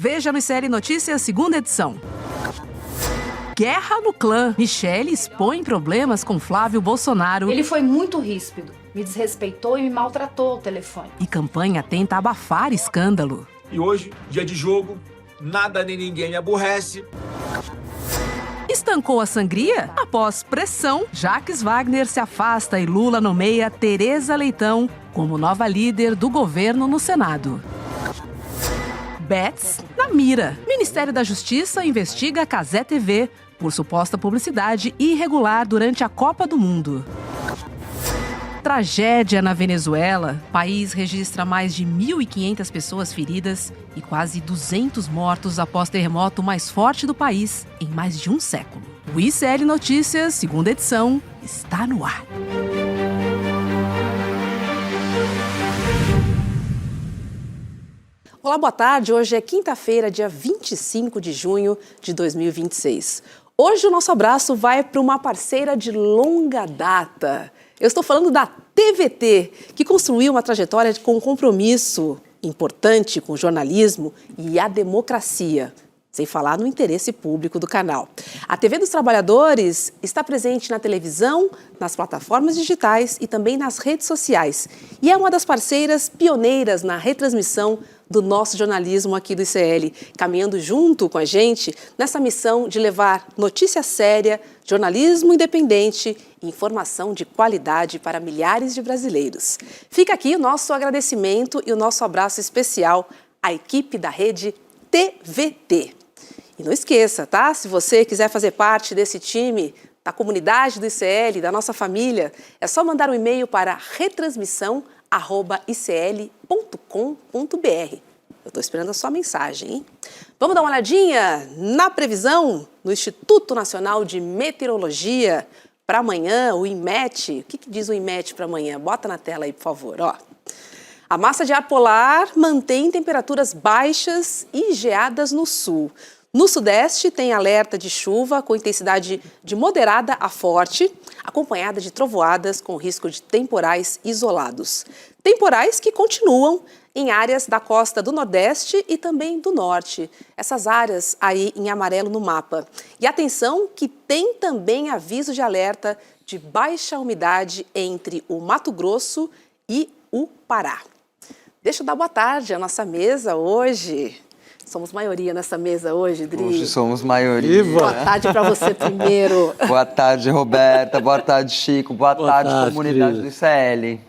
Veja no ICL Notícias, segunda edição. Guerra no clã. Michele expõe problemas com Flávio Bolsonaro. Ele foi muito ríspido, me desrespeitou e me maltratou ao telefone. E campanha tenta abafar escândalo. E hoje, dia de jogo, nada nem ninguém me aborrece. Estancou a sangria? Após pressão, Jacques Wagner se afasta e Lula nomeia Tereza Leitão como nova líder do governo no Senado. Bets na mira. Ministério da Justiça investiga a Cazé TV por suposta publicidade irregular durante a Copa do Mundo. Tragédia na Venezuela. O país registra mais de 1.500 pessoas feridas e quase 200 mortos após terremoto mais forte do país em mais de um século. O ICL Notícias, segunda edição, está no ar. Olá, boa tarde. Hoje é quinta-feira, dia 25 de junho de 2026. Hoje o nosso abraço vai para uma parceira de longa data. Eu estou falando da TVT, que construiu uma trajetória com compromisso importante com o jornalismo e a democracia, sem falar no interesse público do canal. A TV dos Trabalhadores está presente na televisão, nas plataformas digitais e também nas redes sociais. E é uma das parceiras pioneiras na retransmissão do nosso jornalismo aqui do ICL, caminhando junto com a gente nessa missão de levar notícia séria, jornalismo independente e informação de qualidade para milhares de brasileiros. Fica aqui o nosso agradecimento e o nosso abraço especial à equipe da rede TVT. E não esqueça, tá? Se você quiser fazer parte desse time, da comunidade do ICL, da nossa família, é só mandar um e-mail para retransmissão@icl.com.br. Eu estou esperando a sua mensagem, hein? Vamos dar uma olhadinha na previsão do Instituto Nacional de Meteorologia para amanhã, o INMET. O que diz o INMET para amanhã? Bota na tela aí, por favor. Ó. A massa de ar polar mantém temperaturas baixas e geadas no sul. No sudeste, tem alerta de chuva com intensidade de moderada a forte, acompanhada de trovoadas com risco de temporais isolados. Temporais que continuam em áreas da costa do Nordeste e também do Norte. Essas áreas aí em amarelo no mapa. E atenção que tem também aviso de alerta de baixa umidade entre o Mato Grosso e o Pará. Deixa eu dar boa tarde à nossa mesa hoje. Somos maioria nessa mesa hoje, Dri. Hoje somos maioria. Boa tarde para você primeiro. Boa tarde, Roberta. Boa tarde, Chico. Boa tarde, comunidade do ICL.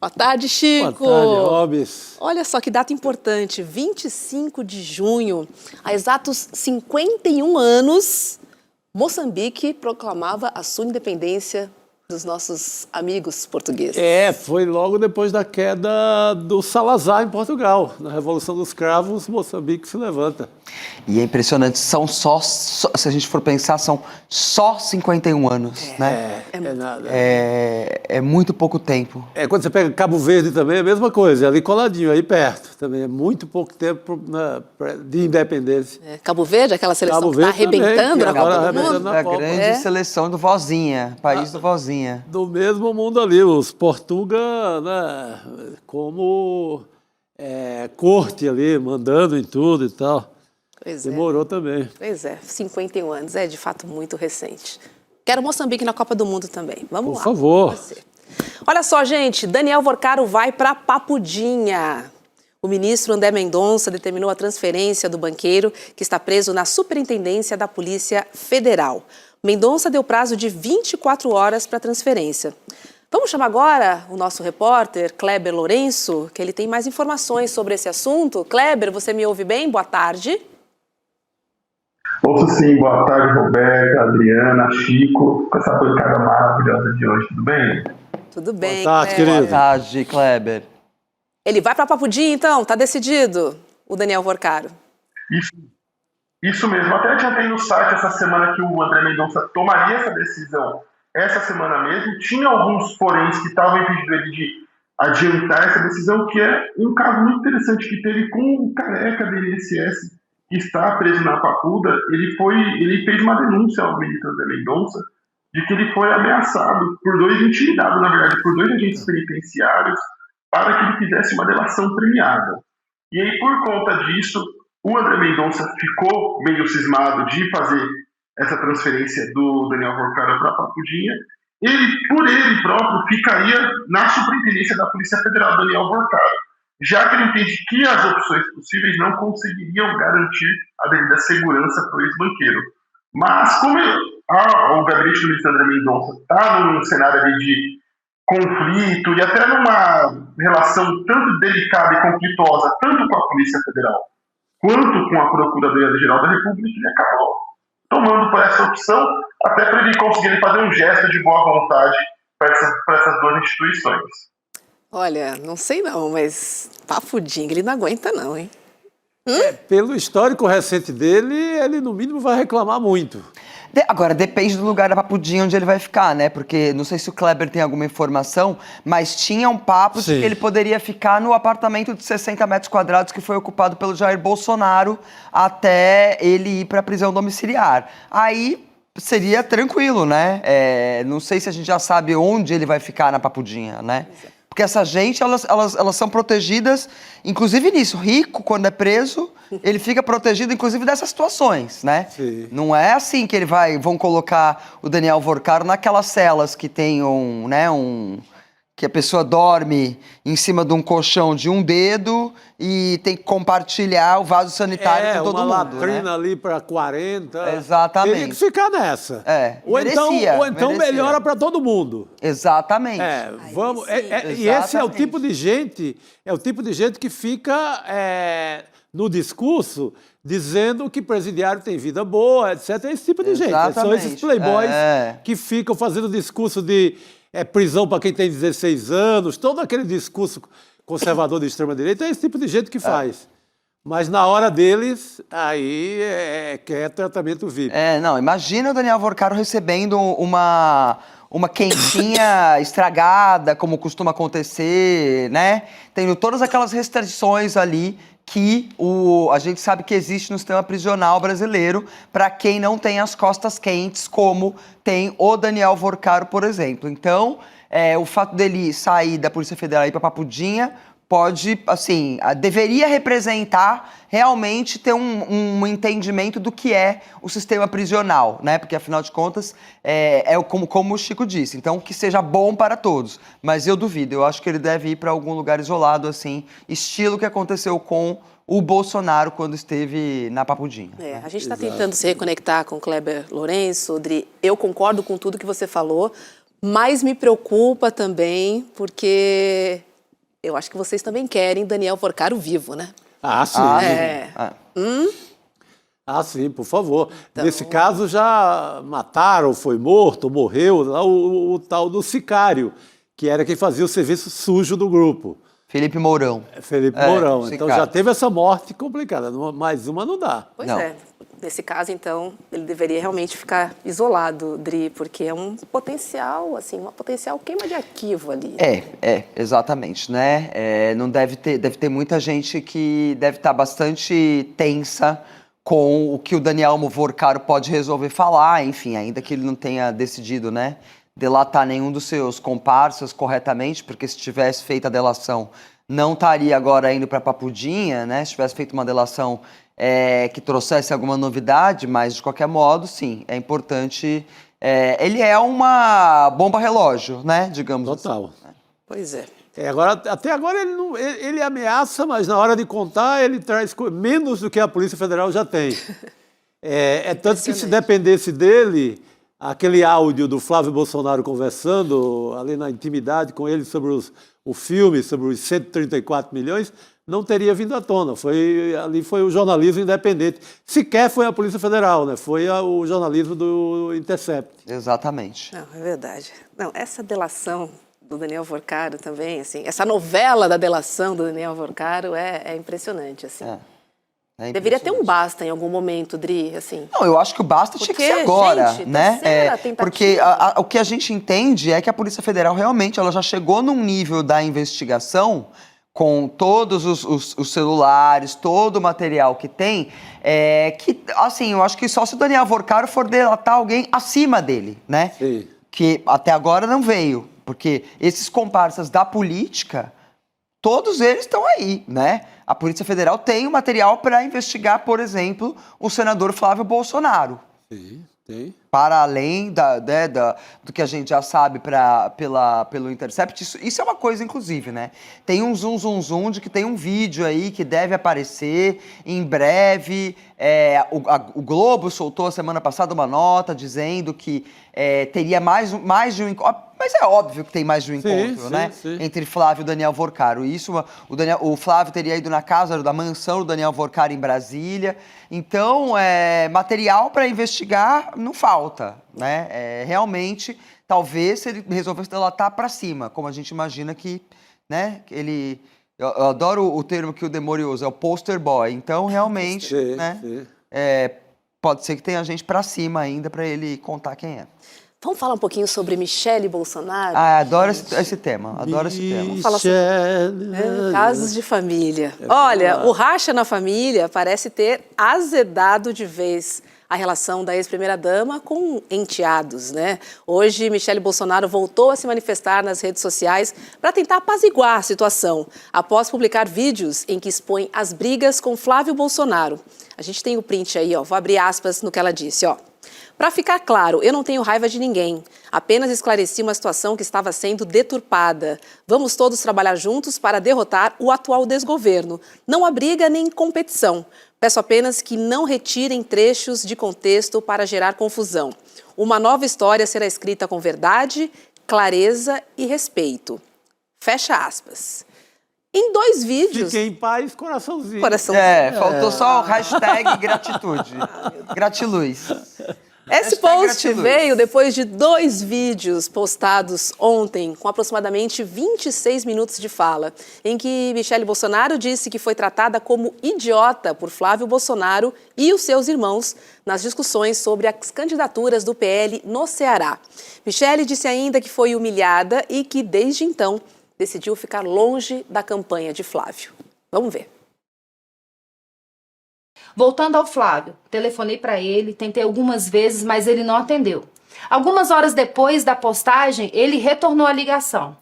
Boa tarde, Chico. Boa tarde, Robes. Olha só que data importante, 25 de junho, há exatos 51 anos, Moçambique proclamava a sua independência dos nossos amigos portugueses. Foi logo depois da queda do Salazar em Portugal. Na Revolução dos Cravos, Moçambique se levanta. E é impressionante, são só, se a gente for pensar, são só 51 anos, né? Nada. É muito pouco tempo. Quando você pega Cabo Verde também, é a mesma coisa, é ali coladinho, aí perto. Também é muito pouco tempo de independência. Cabo Verde, aquela seleção Cabo que está Verde arrebentando também, na Copa do arrebentando Mundo. na A Copa. grande seleção do Vozinha, país do Vozinha. Do mesmo mundo ali, os Portuga, né, como corte ali, mandando em tudo e tal. Pois Demorou também. Pois é, 51 anos, é de fato muito recente. Quero Moçambique na Copa do Mundo também. Vamos lá. Por favor. Olha só, gente, Daniel Vorcaro vai para Papudinha. O ministro André Mendonça determinou a transferência do banqueiro que está preso na Superintendência da Polícia Federal. Mendonça deu prazo de 24 horas para a transferência. Vamos chamar agora o nosso repórter, Kleber Lourenço, que ele tem mais informações sobre esse assunto. Kleber, você me ouve bem? Boa tarde. Ouço sim, boa tarde, Roberta, Adriana, Chico, com essa bancada maravilhosa de hoje, tudo bem? Tudo bem, Boa tarde, Kleber. querido. Boa tarde, Kleber. Ele vai para Papudinha, então? Tá decidido, o Daniel Vorcaro? Isso mesmo, até adiantei no site essa semana que o André Mendonça tomaria essa decisão essa semana mesmo. Tinha alguns poréns que estavam impedindo ele de adiantar essa decisão, que é um caso muito interessante que teve com o careca do INSS, que está preso na Papuda. Ele fez uma denúncia ao ministro André Mendonça de que ele foi ameaçado intimidado, na verdade, por 2 agentes penitenciários para que ele fizesse uma delação premiada. E aí, por conta disso, O André Mendonça ficou meio cismado de fazer essa transferência do Daniel Vorcaro para Papudinha. Por ele próprio, ficaria na superintendência da Polícia Federal, Daniel Vorcaro, já que ele entende que as opções possíveis não conseguiriam garantir a devida segurança para o ex-banqueiro. Mas, como o gabinete do ministro André Mendonça está num cenário ali de conflito e até numa relação tanto delicada e conflituosa, tanto com a Polícia Federal quanto com a Procuradoria-Geral da República, ele acabou tomando por essa opção, até para ele conseguir fazer um gesto de boa vontade para essas duas instituições. Olha, não sei não, mas Papudinha ele não aguenta não, hein? Pelo histórico recente dele, ele no mínimo vai reclamar muito. Agora, depende do lugar da Papudinha onde ele vai ficar, né? Porque não sei se o Kleber tem alguma informação, mas tinha um papo de que ele poderia ficar no apartamento de 60 metros quadrados que foi ocupado pelo Jair Bolsonaro até ele ir para a prisão domiciliar. Aí seria tranquilo, né? Não sei se a gente já sabe onde ele vai ficar na Papudinha, né? Porque essa gente, elas são protegidas, inclusive nisso. Rico, quando é preso, ele fica protegido, inclusive, dessas situações, né? Sim. Não é assim que vão colocar o Daniel Vorcaro naquelas celas que tem que a pessoa dorme em cima de um colchão de um dedo e tem que compartilhar o vaso sanitário com todo mundo. Uma latrina, né? ali para 40. Exatamente. Teria que ficar nessa. Ou então melhora para todo mundo. Exatamente. Vamos. E esse é o tipo de gente, que fica no discurso dizendo que presidiário tem vida boa, etc. É esse tipo de gente. São esses playboys que ficam fazendo discurso de prisão para quem tem 16 anos, todo aquele discurso conservador de extrema-direita, é esse tipo de gente que faz. Mas na hora deles, aí quer tratamento VIP. Não, imagina o Daniel Vorcaro recebendo uma quentinha estragada, como costuma acontecer, né? Tendo todas aquelas restrições ali que a gente sabe que existe no sistema prisional brasileiro para quem não tem as costas quentes, como tem o Daniel Vorcaro, por exemplo. Então, o fato dele sair da Polícia Federal e ir para Papudinha pode, assim, deveria representar realmente ter um entendimento do que é o sistema prisional, né? Porque, afinal de contas, como o Chico disse, então que seja bom para todos. Mas eu duvido, eu acho que ele deve ir para algum lugar isolado, assim, estilo que aconteceu com o Bolsonaro quando esteve na Papudinha. A gente está tentando se reconectar com o Kleber Lourenço, Dri. Eu concordo com tudo que você falou, mas me preocupa também, porque eu acho que vocês também querem Daniel Vorcaro vivo, né? Sim. Sim, por favor. Então, nesse caso já mataram, foi morto, morreu lá o tal do sicário, que era quem fazia o serviço sujo do grupo. Felipe Mourão. Mourão. Então já teve essa morte complicada. Mais uma não dá. Pois é. Nesse caso, então, ele deveria realmente ficar isolado, Dri, porque é um potencial, assim, uma potencial queima de arquivo ali. Exatamente, né? Não deve ter muita gente que deve estar bastante tensa com o que o Daniel Vorcaro pode resolver falar, enfim, ainda que ele não tenha decidido, né, delatar nenhum dos seus comparsas corretamente, porque se tivesse feito a delação, não estaria agora indo para Papudinha, né? Se tivesse feito uma delação que trouxesse alguma novidade, mas de qualquer modo, sim, é importante. Ele é uma bomba relógio, né? Digamos Total. Assim. Pois é. Até agora ele ameaça, mas na hora de contar ele traz menos do que a Polícia Federal já tem. Tanto que se dependesse dele, aquele áudio do Flávio Bolsonaro conversando ali na intimidade com ele sobre o filme, sobre os 134 milhões, não teria vindo à tona. Ali foi o jornalismo independente. Sequer foi a Polícia Federal, né? Foi o jornalismo do Intercept. Exatamente. Não, é verdade. Não, essa delação do Daniel Vorcaro também, assim, essa novela da delação do Daniel Vorcaro é impressionante, assim. Deveria ter um basta em algum momento, Dri, assim. Não, eu acho que o basta tinha que ser agora, gente, né? Porque tentativa. o que a gente entende é que a Polícia Federal realmente ela já chegou num nível da investigação com todos os celulares, todo o material que tem, que, assim, eu acho que só se o Daniel Vorcaro for delatar alguém acima dele, né? Sim. Que até agora não veio, porque esses comparsas da política, todos eles estão aí, né? a Polícia Federal tem o material para investigar, por exemplo, o senador Flávio Bolsonaro. Sim, tem. Para além do que a gente já sabe pelo Intercept, isso é uma coisa, inclusive, né? Tem um zoom de que tem um vídeo aí que deve aparecer em breve. O Globo soltou a semana passada uma nota dizendo que teria mais de um encontro. Mas é óbvio que tem mais de um encontro, né? Sim. Entre Flávio e Daniel Worcaro. O Flávio teria ido na casa da mansão do Daniel Worcaro em Brasília. Então, material para investigar não falta, né? Realmente, talvez se ele resolvesse delatar para cima, como a gente imagina que, né? Eu adoro o termo que o Demore usa, é o poster boy. Então, realmente, né? Pode ser que tenha gente para cima ainda para ele contar quem é. Vamos falar um pouquinho sobre Michele Bolsonaro? Adoro esse tema, adoro esse tema. Vamos falar sobre casos de família. Olha, o racha na família parece ter azedado de vez a relação da ex-primeira-dama com enteados, né? Hoje, Michele Bolsonaro voltou a se manifestar nas redes sociais para tentar apaziguar a situação, após publicar vídeos em que expõe as brigas com Flávio Bolsonaro. A gente tem o print aí, ó, vou abrir aspas no que ela disse, ó. Para ficar claro, eu não tenho raiva de ninguém. Apenas esclareci uma situação que estava sendo deturpada. Vamos todos trabalhar juntos para derrotar o atual desgoverno. Não há briga nem competição. Peço apenas que não retirem trechos de contexto para gerar confusão. Uma nova história será escrita com verdade, clareza e respeito. Fecha aspas. Em 2 vídeos... Fiquem em paz, coraçãozinho. Faltou só o hashtag gratitude. Gratiluz. Esse post veio depois de 2 vídeos postados ontem, com aproximadamente 26 minutos de fala, em que Michele Bolsonaro disse que foi tratada como idiota por Flávio Bolsonaro e os seus irmãos nas discussões sobre as candidaturas do PL no Ceará. Michele disse ainda que foi humilhada e que, desde então, decidiu ficar longe da campanha de Flávio. Vamos ver. Voltando ao Flávio, telefonei para ele, tentei algumas vezes, mas ele não atendeu. Algumas horas depois da postagem, ele retornou a ligação.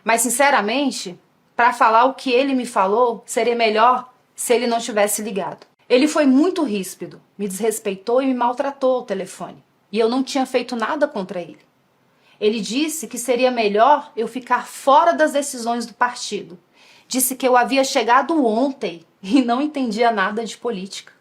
Mas, sinceramente, para falar o que ele me falou, seria melhor se ele não tivesse ligado. Ele foi muito ríspido, me desrespeitou e me maltratou ao telefone. E eu não tinha feito nada contra ele. Ele disse que seria melhor eu ficar fora das decisões do partido. Disse que eu havia chegado ontem e não entendia nada de política.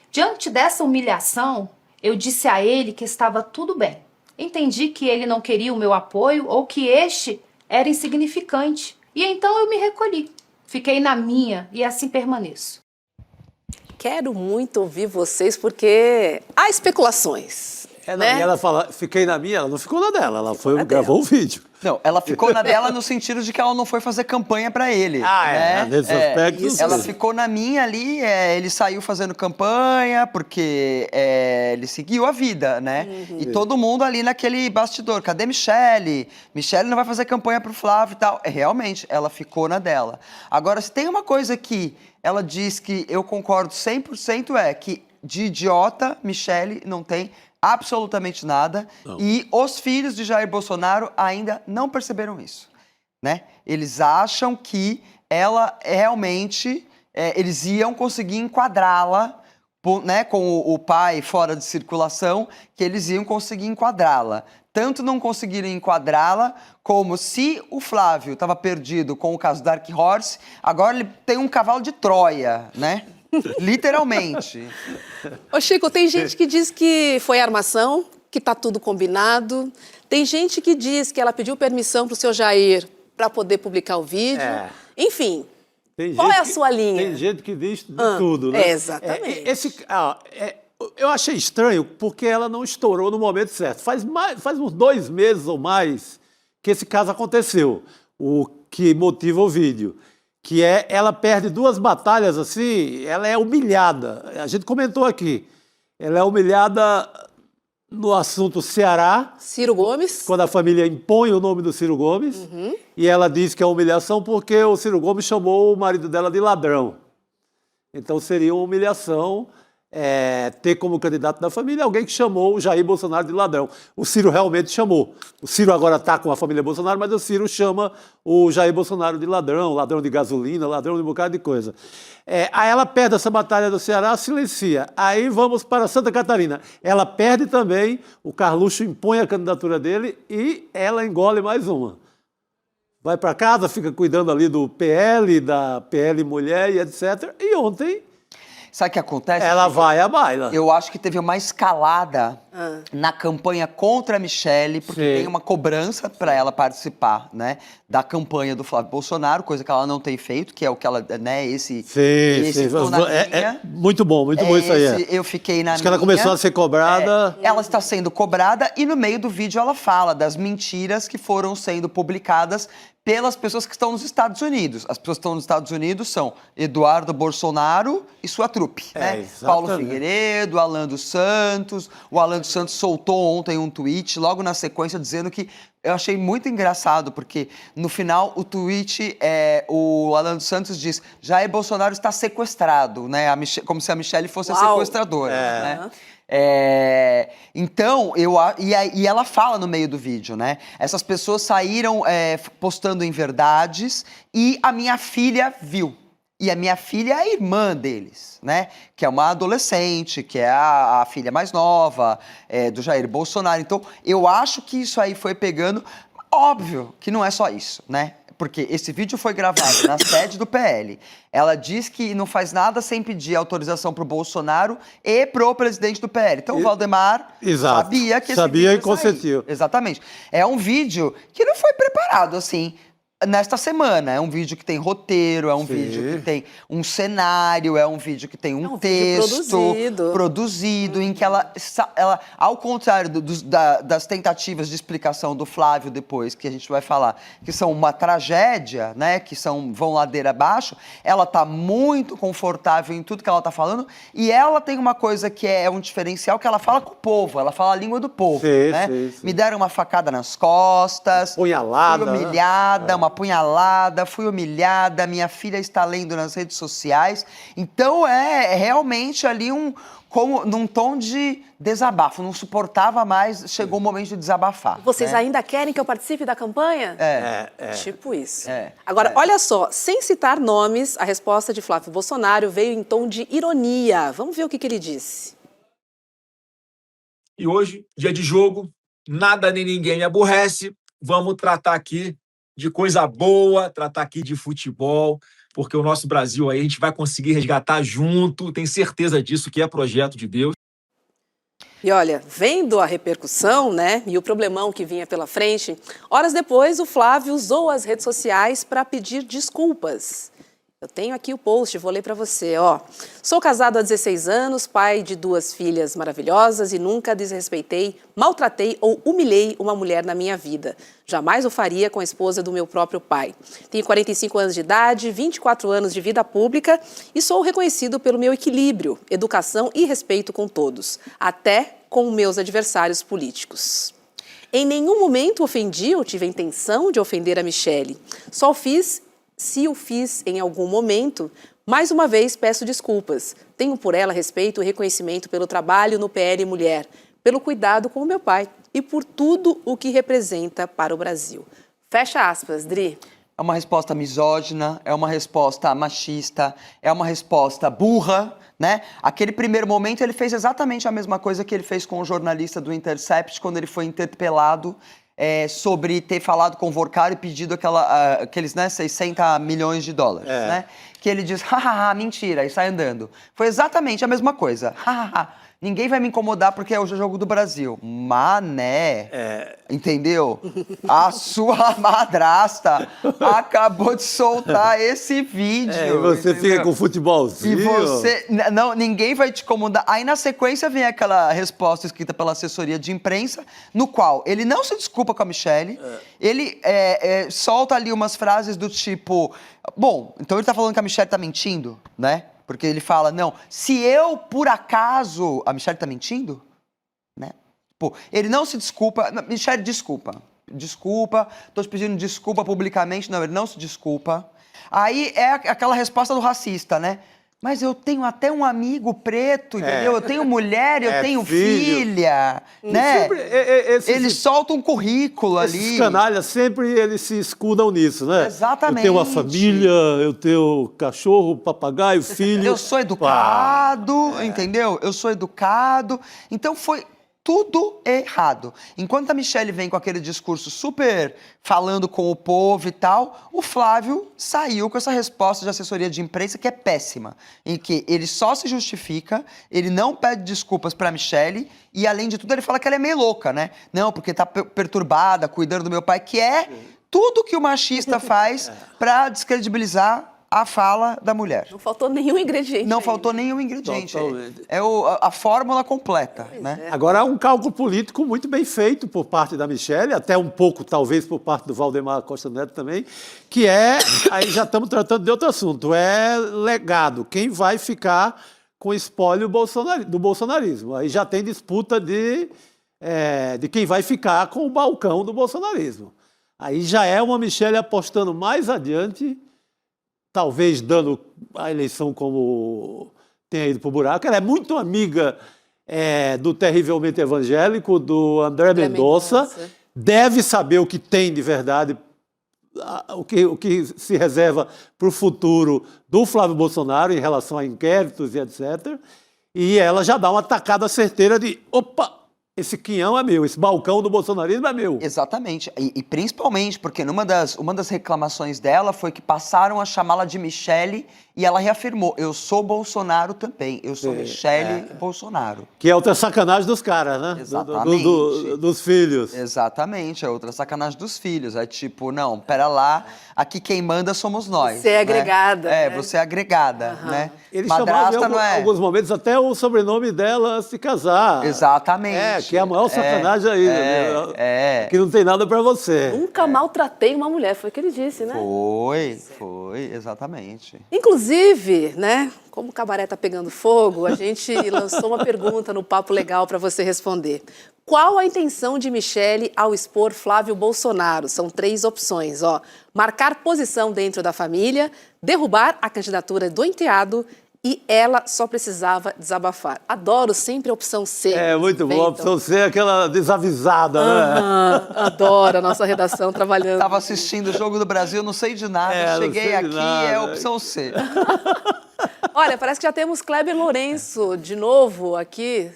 Diante dessa humilhação, eu disse a ele que estava tudo bem. Entendi que ele não queria o meu apoio ou que este era insignificante. E então eu me recolhi. Fiquei na minha e assim permaneço. Quero muito ouvir vocês porque há especulações. Né? E ela fala, fiquei na minha, ela não ficou na dela, ela gravou o vídeo. Não, ela ficou na dela no sentido de que ela não foi fazer campanha pra ele. Nesse aspecto. Ela ficou na minha ali, ele saiu fazendo campanha, porque ele seguiu a vida, né? E todo mundo ali naquele bastidor, cadê Michele? Michele não vai fazer campanha pro Flávio e tal. Realmente, ela ficou na dela. Agora, se tem uma coisa que ela diz que eu concordo 100% é que de idiota, Michele não tem absolutamente nada. Não. E os filhos de Jair Bolsonaro ainda não perceberam isso, né? Eles acham que ela realmente, eles iam conseguir enquadrá-la, né, com o pai fora de circulação, que eles iam conseguir enquadrá-la. Tanto não conseguiram enquadrá-la, como se o Flávio estava perdido com o caso Dark Horse, agora ele tem um cavalo de Troia, né? Literalmente. Ô Chico, tem gente que diz que foi armação, que tá tudo combinado. Tem gente que diz que ela pediu permissão pro seu Jair para poder publicar o vídeo. Enfim, qual é a sua linha? Tem gente que diz de tudo, né? Exatamente. Eu achei estranho porque ela não estourou no momento certo. Faz uns 2 meses ou mais que esse caso aconteceu, o que motiva o vídeo. Que ela perde 2 batalhas assim, ela é humilhada. A gente comentou aqui. Ela é humilhada no assunto Ceará. Ciro Gomes. Quando a família impõe o nome do Ciro Gomes. E ela diz que é humilhação porque o Ciro Gomes chamou o marido dela de ladrão. Então seria uma humilhação. ter como candidato da família alguém que chamou o Jair Bolsonaro de ladrão. O Ciro realmente chamou. O Ciro agora está com a família Bolsonaro, mas o Ciro chama o Jair Bolsonaro de ladrão, ladrão de gasolina, ladrão de um bocado de coisa. Aí ela perde essa batalha do Ceará, silencia. Aí vamos para Santa Catarina. Ela perde também, o Carluxo impõe a candidatura dele e ela engole mais uma. Vai para casa, fica cuidando ali do PL, da PL Mulher e etc. E ontem Sabe o que acontece? ela vai à baila. Eu acho que teve uma escalada na campanha contra a Michelle, porque Sim. tem uma cobrança para ela participar, né, da campanha do Flávio Bolsonaro, coisa que ela não tem feito, que é o que ela, né, esse Sim. ficou na minha. Muito bom isso aí. Eu fiquei na Acho que ela minha. começou a ser cobrada. Ela está sendo cobrada e no meio do vídeo ela fala das mentiras que foram sendo publicadas pelas pessoas que estão nos Estados Unidos. As pessoas que estão nos Estados Unidos são Eduardo Bolsonaro e sua trupe, né? exatamente. Paulo Figueiredo, Alan dos Santos. O Alan dos Santos soltou ontem um tweet, logo na sequência, dizendo que eu achei muito engraçado, porque no final o tweet, o Alan dos Santos diz: Jair Bolsonaro está sequestrado, né? Como se a Michelle fosse a sequestradora, né? Então, e ela fala no meio do vídeo, né? Essas pessoas saíram postando em verdades e a minha filha viu. E a minha filha é a irmã deles, né? Que é uma adolescente, que é a filha mais nova do Jair Bolsonaro. Então, eu acho que isso aí foi pegando. Óbvio que não é só isso, né? Porque esse vídeo foi gravado na sede do PL. Ela diz que não faz nada sem pedir autorização pro Bolsonaro e pro presidente do PL. Então o Valdemar sabia que esse Sabia vídeo e consentiu. Exatamente. É um vídeo que não foi preparado assim nesta semana. É um vídeo que tem roteiro, é um vídeo que tem um cenário, é um vídeo que tem um texto produzido em que ela, ao contrário das tentativas de explicação do Flávio depois, que a gente vai falar, que são uma tragédia, né, que vão ladeira abaixo, ela tá muito confortável em tudo que ela tá falando e ela tem uma coisa que é um diferencial, que ela fala com o povo, ela fala a língua do povo, né? Sim. Me deram uma facada nas costas, punhalada, fui humilhada, uma punhalada, fui humilhada, minha filha está lendo nas redes sociais. Então é realmente ali num tom de desabafo, não suportava mais, chegou o momento de desabafar. Vocês ainda querem que eu participe da campanha? Tipo isso. Agora, olha só, sem citar nomes, a resposta de Flávio Bolsonaro veio em tom de ironia. Vamos ver o que ele disse. E hoje, dia de jogo, nada nem ninguém me aborrece. Vamos tratar aqui de coisa boa, tratar aqui de futebol, porque o nosso Brasil aí a gente vai conseguir resgatar junto, tenho certeza disso, que é projeto de Deus. E olha, vendo a repercussão, né, e o problemão que vinha pela frente, horas depois o Flávio usou as redes sociais para pedir desculpas. Eu tenho aqui o post, vou ler para você, ó. Sou casado há 16 anos, pai de 2 filhas maravilhosas e nunca desrespeitei, maltratei ou humilhei uma mulher na minha vida. Jamais o faria com a esposa do meu próprio pai. Tenho 45 anos de idade, 24 anos de vida pública e sou reconhecido pelo meu equilíbrio, educação e respeito com todos, até com meus adversários políticos. Em nenhum momento ofendi ou tive a intenção de ofender a Michelle. Só se o fiz em algum momento, mais uma vez peço desculpas. Tenho por ela respeito e reconhecimento pelo trabalho no PL Mulher, pelo cuidado com o meu pai e por tudo o que representa para o Brasil. Fecha aspas, Dri. É uma resposta misógina, é uma resposta machista, é uma resposta burra, né? Aquele primeiro momento ele fez exatamente a mesma coisa que ele fez com o jornalista do Intercept quando ele foi interpelado sobre ter falado com o Vorcaro e pedido aqueles 60 milhões de dólares, né? Que ele diz, hahaha, mentira, e sai andando. Foi exatamente a mesma coisa. Hahaha, ninguém vai me incomodar porque é o jogo do Brasil. Mané, entendeu? A sua madrasta acabou de soltar esse vídeo. E você fica com futebolzinho. E você... Não, ninguém vai te incomodar. Aí, na sequência, vem aquela resposta escrita pela assessoria de imprensa, no qual ele não se desculpa com a Michelle, ele solta ali umas frases do tipo... Bom, então ele tá falando que a Michelle tá mentindo, né? Porque ele fala, não, se eu, por acaso... A Michelle tá mentindo? Né? Pô, ele não se desculpa... Michelle, desculpa. Desculpa, tô te pedindo desculpa publicamente. Não, ele não se desculpa. Aí é aquela resposta do racista, né? Mas eu tenho até um amigo preto, entendeu? Eu tenho mulher, eu tenho filho. filha, né? Sempre, Eles soltam um currículo ali. esses canalhas sempre eles se escudam nisso, né? Exatamente. Eu tenho uma família, eu tenho cachorro, papagaio, filho. Eu sou educado, entendeu? Eu sou educado. Então foi tudo errado. Enquanto a Michelle vem com aquele discurso super falando com o povo e tal, o Flávio saiu com essa resposta de assessoria de imprensa que é péssima, em que ele só se justifica, ele não pede desculpas pra Michelle e, além de tudo, ele fala que ela é meio louca, né? Não, porque tá perturbada, cuidando do meu pai, que é tudo que o machista faz pra descredibilizar a fala da mulher. Não faltou nenhum ingrediente. Não aí, faltou né? nenhum ingrediente. Totalmente. É a fórmula completa, né? Agora, há um cálculo político muito bem feito por parte da Michelle, até um pouco, talvez, por parte do Valdemar Costa Neto também, que aí já estamos tratando de outro assunto, é legado. Quem vai ficar com o espólio do bolsonarismo? Aí já tem disputa de quem vai ficar com o balcão do bolsonarismo. Aí já é uma Michelle apostando mais adiante, talvez dando a eleição como tenha ido para o buraco. Ela é muito amiga do terrivelmente evangélico, do André Mendonça. Deve saber o que tem de verdade, o que se reserva para o futuro do Flávio Bolsonaro em relação a inquéritos e etc. E ela já dá uma tacada certeira de, opa, esse quinhão é meu, esse balcão do bolsonarismo é meu. Exatamente. E principalmente porque uma das reclamações dela foi que passaram a chamá-la de Michelle e ela reafirmou, eu sou Bolsonaro também, eu sou Michelle Bolsonaro. Que é outra sacanagem dos caras, né? Exatamente. Dos filhos. Exatamente, é outra sacanagem dos filhos. É tipo, não, pera lá, aqui quem manda somos nós. Você é agregada, É, né? você é agregada, né? Eles Madrasta chamavam não em é. alguns momentos até o sobrenome dela se casar. Exatamente. Que é a maior sacanagem aí. Né? Que não tem nada pra você. Nunca maltratei uma mulher, foi o que ele disse, né? Foi, exatamente. Inclusive, né, como o cabaré tá pegando fogo, a gente lançou uma pergunta no Papo Legal para você responder. Qual a intenção de Michelle ao expor Flávio Bolsonaro? São 3 opções, ó. Marcar posição dentro da família, derrubar a candidatura do enteado e ela só precisava desabafar. Adoro sempre a opção C. É muito bom, a opção C é aquela desavisada, né? Adoro a nossa redação trabalhando. Tava assistindo o Jogo do Brasil, não sei de nada, não cheguei sei de aqui, nada. é a opção C. Olha, parece que já temos Kleber Lourenço de novo aqui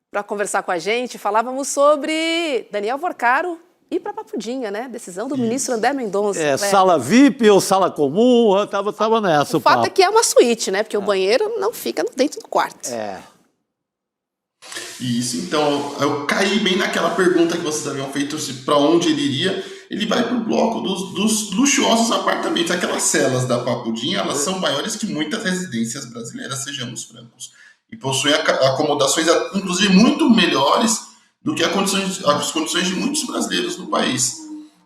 para conversar com a gente. Falávamos sobre Daniel Vorcaro e para Papudinha, né? Decisão do ministro André Mendonça. Kleber. Sala VIP ou sala comum, eu tava nessa. O fato é que é uma suíte, né? Porque o banheiro não fica dentro do quarto. Isso, então eu caí bem naquela pergunta que vocês haviam feito, para onde ele iria. Ele vai para o bloco dos luxuosos apartamentos. Aquelas celas da Papudinha, elas são maiores que muitas residências brasileiras, sejamos francos. E possuem acomodações, inclusive, muito melhores do que as condições de muitos brasileiros no país.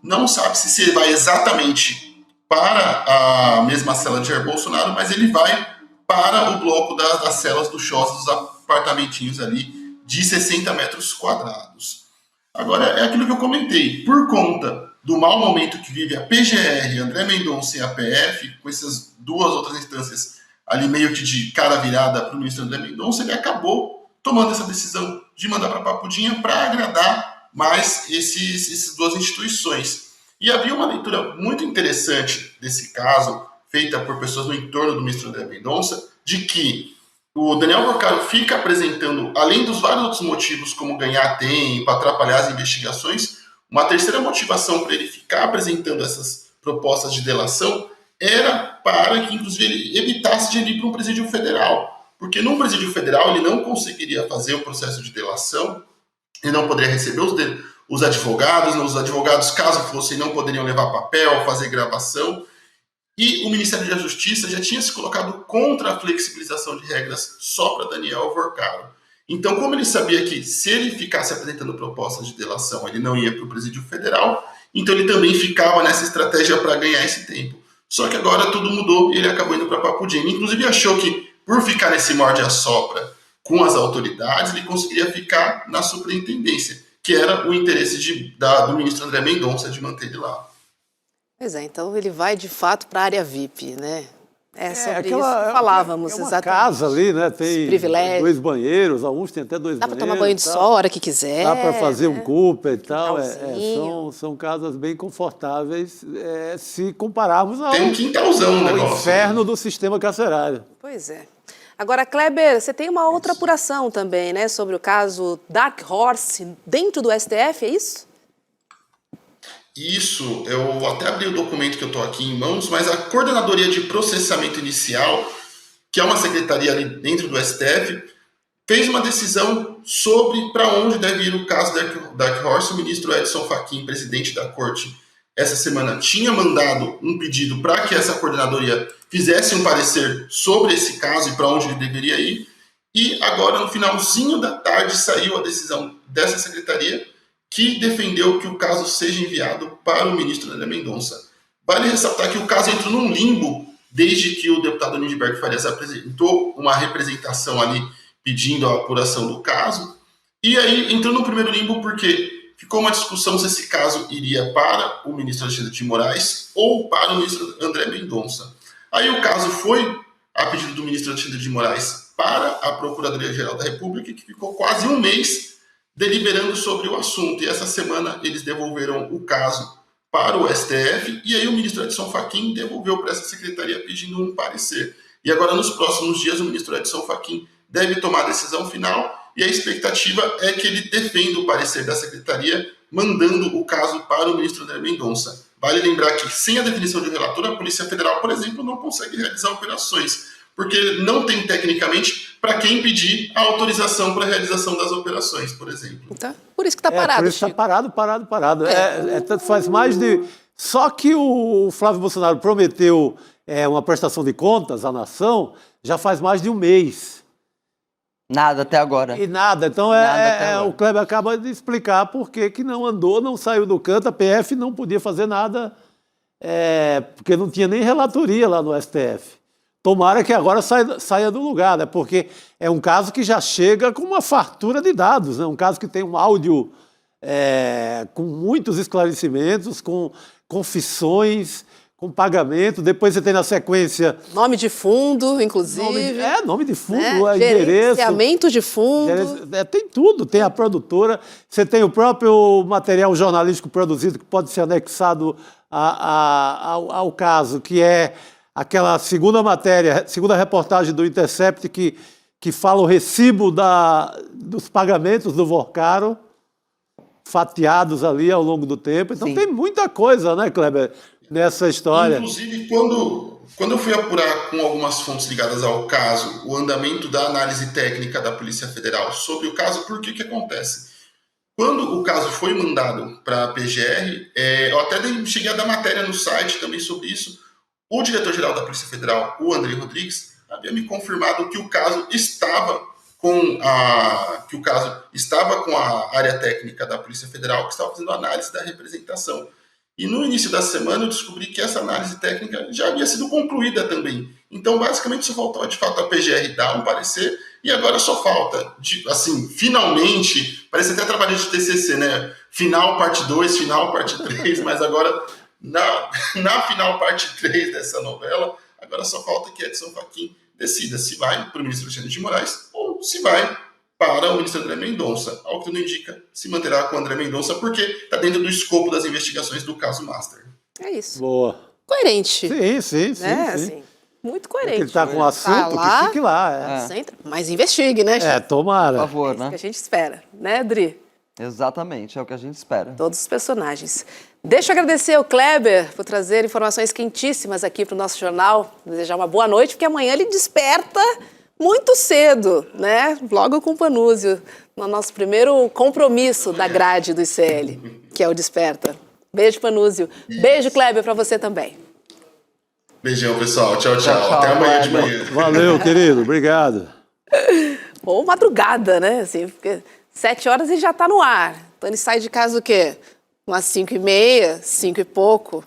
Não sabe se vai exatamente para a mesma cela de Jair Bolsonaro, mas ele vai para o bloco das celas luxuosas, dos apartamentinhos ali de 60 metros quadrados. Agora, é aquilo que eu comentei. Por conta do mau momento que vive a PGR, André Mendonça e a PF, com essas 2 outras instâncias ali meio que de cara virada para o ministro André Mendonça, ele acabou tomando essa decisão de mandar para a Papudinha para agradar mais essas 2 instituições. E havia uma leitura muito interessante desse caso, feita por pessoas no entorno do ministro André Mendonça, de que o Daniel Vorcaro fica apresentando, além dos vários outros motivos, como ganhar tempo, atrapalhar as investigações, uma terceira motivação para ele ficar apresentando essas propostas de delação era para que, inclusive, ele evitasse de ir para um presídio federal. Porque num presídio federal ele não conseguiria fazer o processo de delação, ele não poderia receber os advogados, os advogados, caso fossem, não poderiam levar papel, fazer gravação. E o Ministério da Justiça já tinha se colocado contra a flexibilização de regras só para Daniel Vorcaro. Então, como ele sabia que se ele ficasse apresentando propostas de delação, ele não ia para o presídio federal, então ele também ficava nessa estratégia para ganhar esse tempo. Só que agora tudo mudou e ele acabou indo para Papudinha. Inclusive achou que, por ficar nesse morde-a-sopra com as autoridades, ele conseguiria ficar na superintendência, que era o interesse do ministro André Mendonça de manter ele lá. Pois é, então ele vai de fato para a área VIP, né? É sobre isso que falávamos, é uma exatamente. casa ali, né? Tem privilégios. 2 banheiros, alguns têm até 2 Dá banheiros. para tomar banho de e tal. sol a hora que quiser. Dá para fazer um Cooper e tal. Quintalzinho. São casas bem confortáveis se compararmos ao, Tem um quintalzão no ao negócio. inferno do sistema carcerário. Pois é. Agora, Kleber, você tem uma outra apuração também, né? Sobre o caso Dark Horse dentro do STF, é isso? Isso, eu até abri o documento que eu estou aqui em mãos, mas a Coordenadoria de Processamento Inicial, que é uma secretaria ali dentro do STF, fez uma decisão sobre para onde deve ir o caso Dark Horse. O ministro Edson Fachin, presidente da corte, essa semana tinha mandado um pedido para que essa coordenadoria fizesse um parecer sobre esse caso e para onde ele deveria ir. E agora, no finalzinho da tarde, saiu a decisão dessa secretaria, que defendeu que o caso seja enviado para o ministro André Mendonça. Vale ressaltar que o caso entrou num limbo desde que o deputado Lindbergh Farias apresentou uma representação ali pedindo a apuração do caso. E aí entrou no primeiro limbo porque ficou uma discussão se esse caso iria para o ministro Alexandre de Moraes ou para o ministro André Mendonça. Aí o caso foi, a pedido do ministro Alexandre de Moraes, para a Procuradoria-Geral da República, que ficou quase um mês deliberando sobre o assunto. E essa semana eles devolveram o caso para o STF e aí o ministro Edson Fachin devolveu para essa secretaria pedindo um parecer. E agora, nos próximos dias, o ministro Edson Fachin deve tomar a decisão final e a expectativa é que ele defenda o parecer da secretaria, mandando o caso para o ministro André Mendonça. Vale lembrar que, sem a definição de um relator, a Polícia Federal, por exemplo, não consegue realizar operações, porque não tem, tecnicamente, para quem pedir a autorização para a realização das operações, por exemplo. Então, por isso que está parado, Por isso Chico. está parado. Tanto faz mais de... Só que o Flávio Bolsonaro prometeu uma prestação de contas à nação já faz mais de um mês. Nada até agora. E nada. Então, Nada até agora. o Kleber acaba de explicar por que não andou, não saiu do canto, a PF não podia fazer nada, porque não tinha nem relatoria lá no STF. Tomara que agora saia do lugar, né? Porque é um caso que já chega com uma fartura de dados, né? Um caso que tem um áudio com muitos esclarecimentos, com confissões, com pagamento. Depois você tem na sequência... Nome de fundo, inclusive. Nome de fundo, né? endereço. Gerenciamento de fundo. Tem tudo, tem a produtora, você tem o próprio material jornalístico produzido que pode ser anexado ao caso, que é aquela segunda matéria, segunda reportagem do Intercept que fala o recibo dos pagamentos do Vorcaro, fatiados ali ao longo do tempo. Então tem muita coisa, né, Kleber, nessa história. Inclusive, quando eu fui apurar com algumas fontes ligadas ao caso, o andamento da análise técnica da Polícia Federal sobre o caso, por que acontece? Quando o caso foi mandado para a PGR, eu até cheguei a dar matéria no site também sobre isso, o diretor-geral da Polícia Federal, o Andrei Rodrigues, havia me confirmado que o caso estava com a área técnica da Polícia Federal, que estava fazendo análise da representação. E no início da semana eu descobri que essa análise técnica já havia sido concluída também. Então, basicamente, só faltava, de fato, a PGR dar um parecer, e agora só falta, finalmente, parece até trabalho de TCC, né? Final parte 2, final parte 3, mas agora, na final parte 3 dessa novela, agora só falta que Edson Fachin decida se vai para o ministro Alexandre de Moraes ou se vai para o ministro André Mendonça. Ao que tudo indica, se manterá com o André Mendonça, porque está dentro do escopo das investigações do caso Master. É isso. Boa. Coerente. Sim. Né? Assim, muito coerente. Ele está com o assunto, lá, que fique lá. Mas investigue, né, Chico? Tomara. Por favor, É isso né? que a gente espera, né, Dri? Exatamente, é o que a gente espera. Todos os personagens. Deixa eu agradecer ao Kleber por trazer informações quentíssimas aqui para o nosso jornal. Desejar uma boa noite, porque amanhã ele desperta muito cedo, né? Logo com o Panúzio, no nosso primeiro compromisso da grade do ICL, que é o Desperta. Beijo, Panúzio. Beijo, Kleber, para você também. Beijão, pessoal. Tchau. Tchau, Até amanhã bye. de manhã. Valeu, querido. Obrigado. Ou madrugada, né? Assim, porque 7 horas ele já está no ar. Então ele sai de casa o quê? Umas 5h30, 5 e pouco.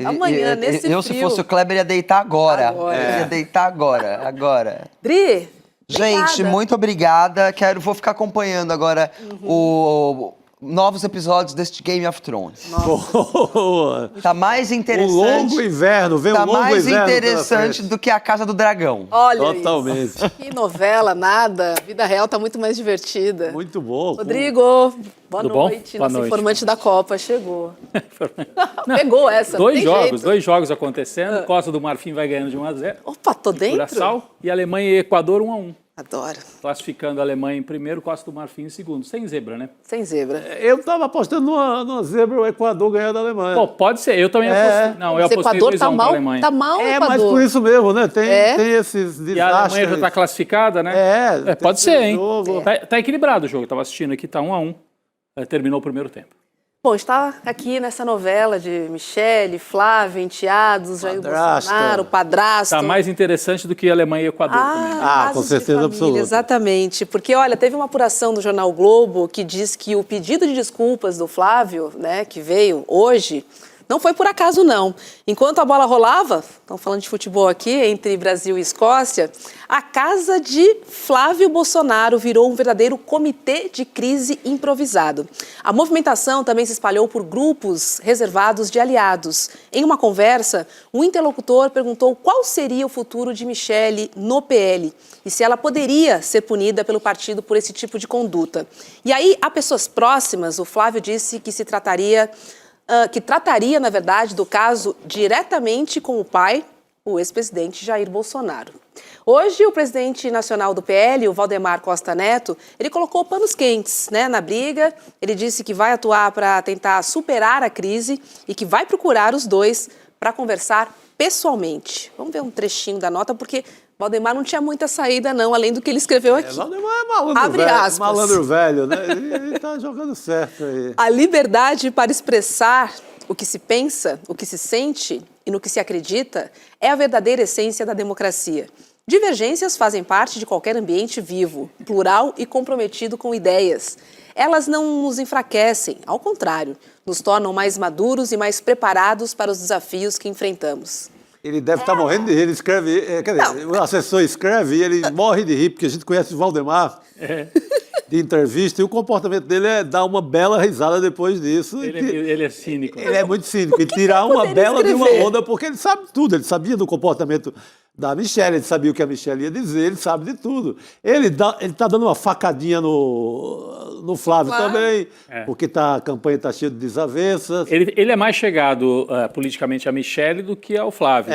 Amanhã, nesse eu, frio. se fosse o Kleber, ia deitar agora. Agora. Eu ia deitar agora. Dri, Gente, obrigada. muito obrigada. Vou ficar acompanhando agora novos episódios deste Game of Thrones. Boa. Tá mais Um interessante. longo inverno, vem Tá um longo mais inverno pela interessante frente. do que a Casa do Dragão. Olha Totalmente. isso. Que novela, nada. Vida real tá muito mais divertida. Muito bom. Rodrigo, boa Tudo bom? noite. Boa Nosso noite. informante da Copa chegou. Pegou essa, não tem jeito. Dois jogos acontecendo. Costa do Marfim vai ganhando de 1-0. Opa, tô dentro? Curaçao. E Alemanha e Equador 1-1. Adoro. Classificando a Alemanha em primeiro, Costa do Marfim em segundo. Sem zebra, né? Sem zebra. Eu estava apostando numa zebra o Equador ganhar da Alemanha. Pô, pode ser. Eu também apostei. Não, eu Esse apostei Equador 2-1 tá pra mal, Alemanha. tá mal, É, Equador. mas por isso mesmo, né? Tem, É? tem esses desastres. E a Alemanha já está classificada, né? Pode ser, hein? jogo. Tá equilibrado o jogo. Tava assistindo aqui, tá 1-1. Terminou o primeiro tempo. Bom, está aqui nessa novela de Michele, Flávio, enteados, Jair Padrasto. Bolsonaro, padrasto. Tá mais interessante do que Alemanha e Equador também. Casos com de certeza família, absoluta. Exatamente. Porque, olha, teve uma apuração do jornal Globo que diz que o pedido de desculpas do Flávio, né, que veio hoje, não foi por acaso, não. Enquanto a bola rolava, estamos falando de futebol aqui, entre Brasil e Escócia, a casa de Flávio Bolsonaro virou um verdadeiro comitê de crise improvisado. A movimentação também se espalhou por grupos reservados de aliados. Em uma conversa, um interlocutor perguntou qual seria o futuro de Michele no PL e se ela poderia ser punida pelo partido por esse tipo de conduta. E aí, a pessoas próximas, o Flávio disse que trataria, na verdade, do caso diretamente com o pai, o ex-presidente Jair Bolsonaro. Hoje, o presidente nacional do PL, o Valdemar Costa Neto, ele colocou panos quentes, né, na briga. Ele disse que vai atuar para tentar superar a crise e que vai procurar os dois para conversar pessoalmente. Vamos ver um trechinho da nota, porque Valdemar não tinha muita saída, não, além do que ele escreveu aqui. Valdemar é malandro Abre velho, aspas. malandro velho, né? Ele tá jogando certo aí. A liberdade para expressar o que se pensa, o que se sente e no que se acredita é a verdadeira essência da democracia. Divergências fazem parte de qualquer ambiente vivo, plural e comprometido com ideias. Elas não nos enfraquecem, ao contrário, nos tornam mais maduros e mais preparados para os desafios que enfrentamos. Ele deve estar morrendo de rir. Ele escreve, quer dizer, o assessor escreve e ele morre de rir, porque a gente conhece o Valdemar de entrevista e o comportamento dele é dar uma bela risada depois disso. Ele é cínico. Ele é muito cínico e tirar uma bela de uma onda, porque ele sabe tudo. Ele sabia do comportamento da Michele, ele sabia o que a Michele ia dizer, ele sabe de tudo. Ele está dando uma facadinha no Flávio também, porque a campanha está cheia de desavenças. Ele é mais chegado politicamente a Michele do que ao Flávio.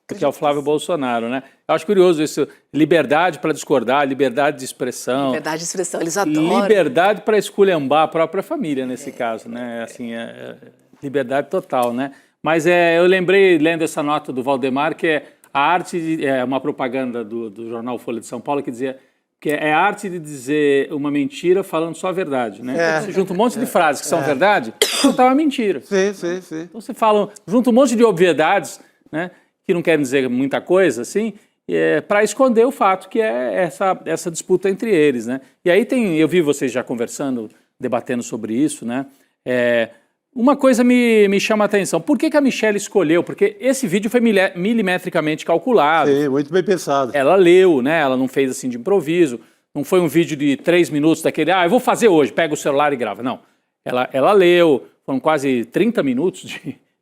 Do que ao Flávio Bolsonaro, né? Eu acho curioso isso, liberdade para discordar, liberdade de expressão. Liberdade de expressão, eles adoram. Liberdade para esculhambar a própria família, nesse caso, né? Assim, liberdade total, né? Mas eu lembrei, lendo essa nota do Valdemar, que é a arte, uma propaganda do jornal Folha de São Paulo, que dizia que é a arte de dizer uma mentira falando só a verdade, né? Então, você junta um monte de frases que são verdade, então tá uma mentira. Sim. Então você junta um monte de obviedades, né? Que não querem dizer muita coisa, assim, para esconder o fato que é essa disputa entre eles, né? E aí eu vi vocês já conversando, debatendo sobre isso, né? Uma coisa me chama a atenção. Por que a Michele escolheu? Porque esse vídeo foi milimetricamente calculado. Sim, muito bem pensado. Ela leu, né? Ela não fez assim de improviso. Não foi um vídeo de 3 minutos daquele, eu vou fazer hoje, pega o celular e grava. Não. Ela leu, foram quase 30 minutos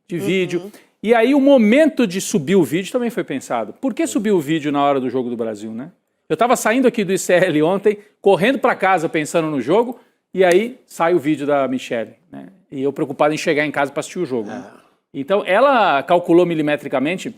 de vídeo. E aí o momento de subir o vídeo também foi pensado. Por que subir o vídeo na hora do Jogo do Brasil, né? Eu estava saindo aqui do ICL ontem, correndo para casa pensando no jogo, e aí sai o vídeo da Michele, né? E eu preocupado em chegar em casa para assistir o jogo. Né? Então ela calculou milimetricamente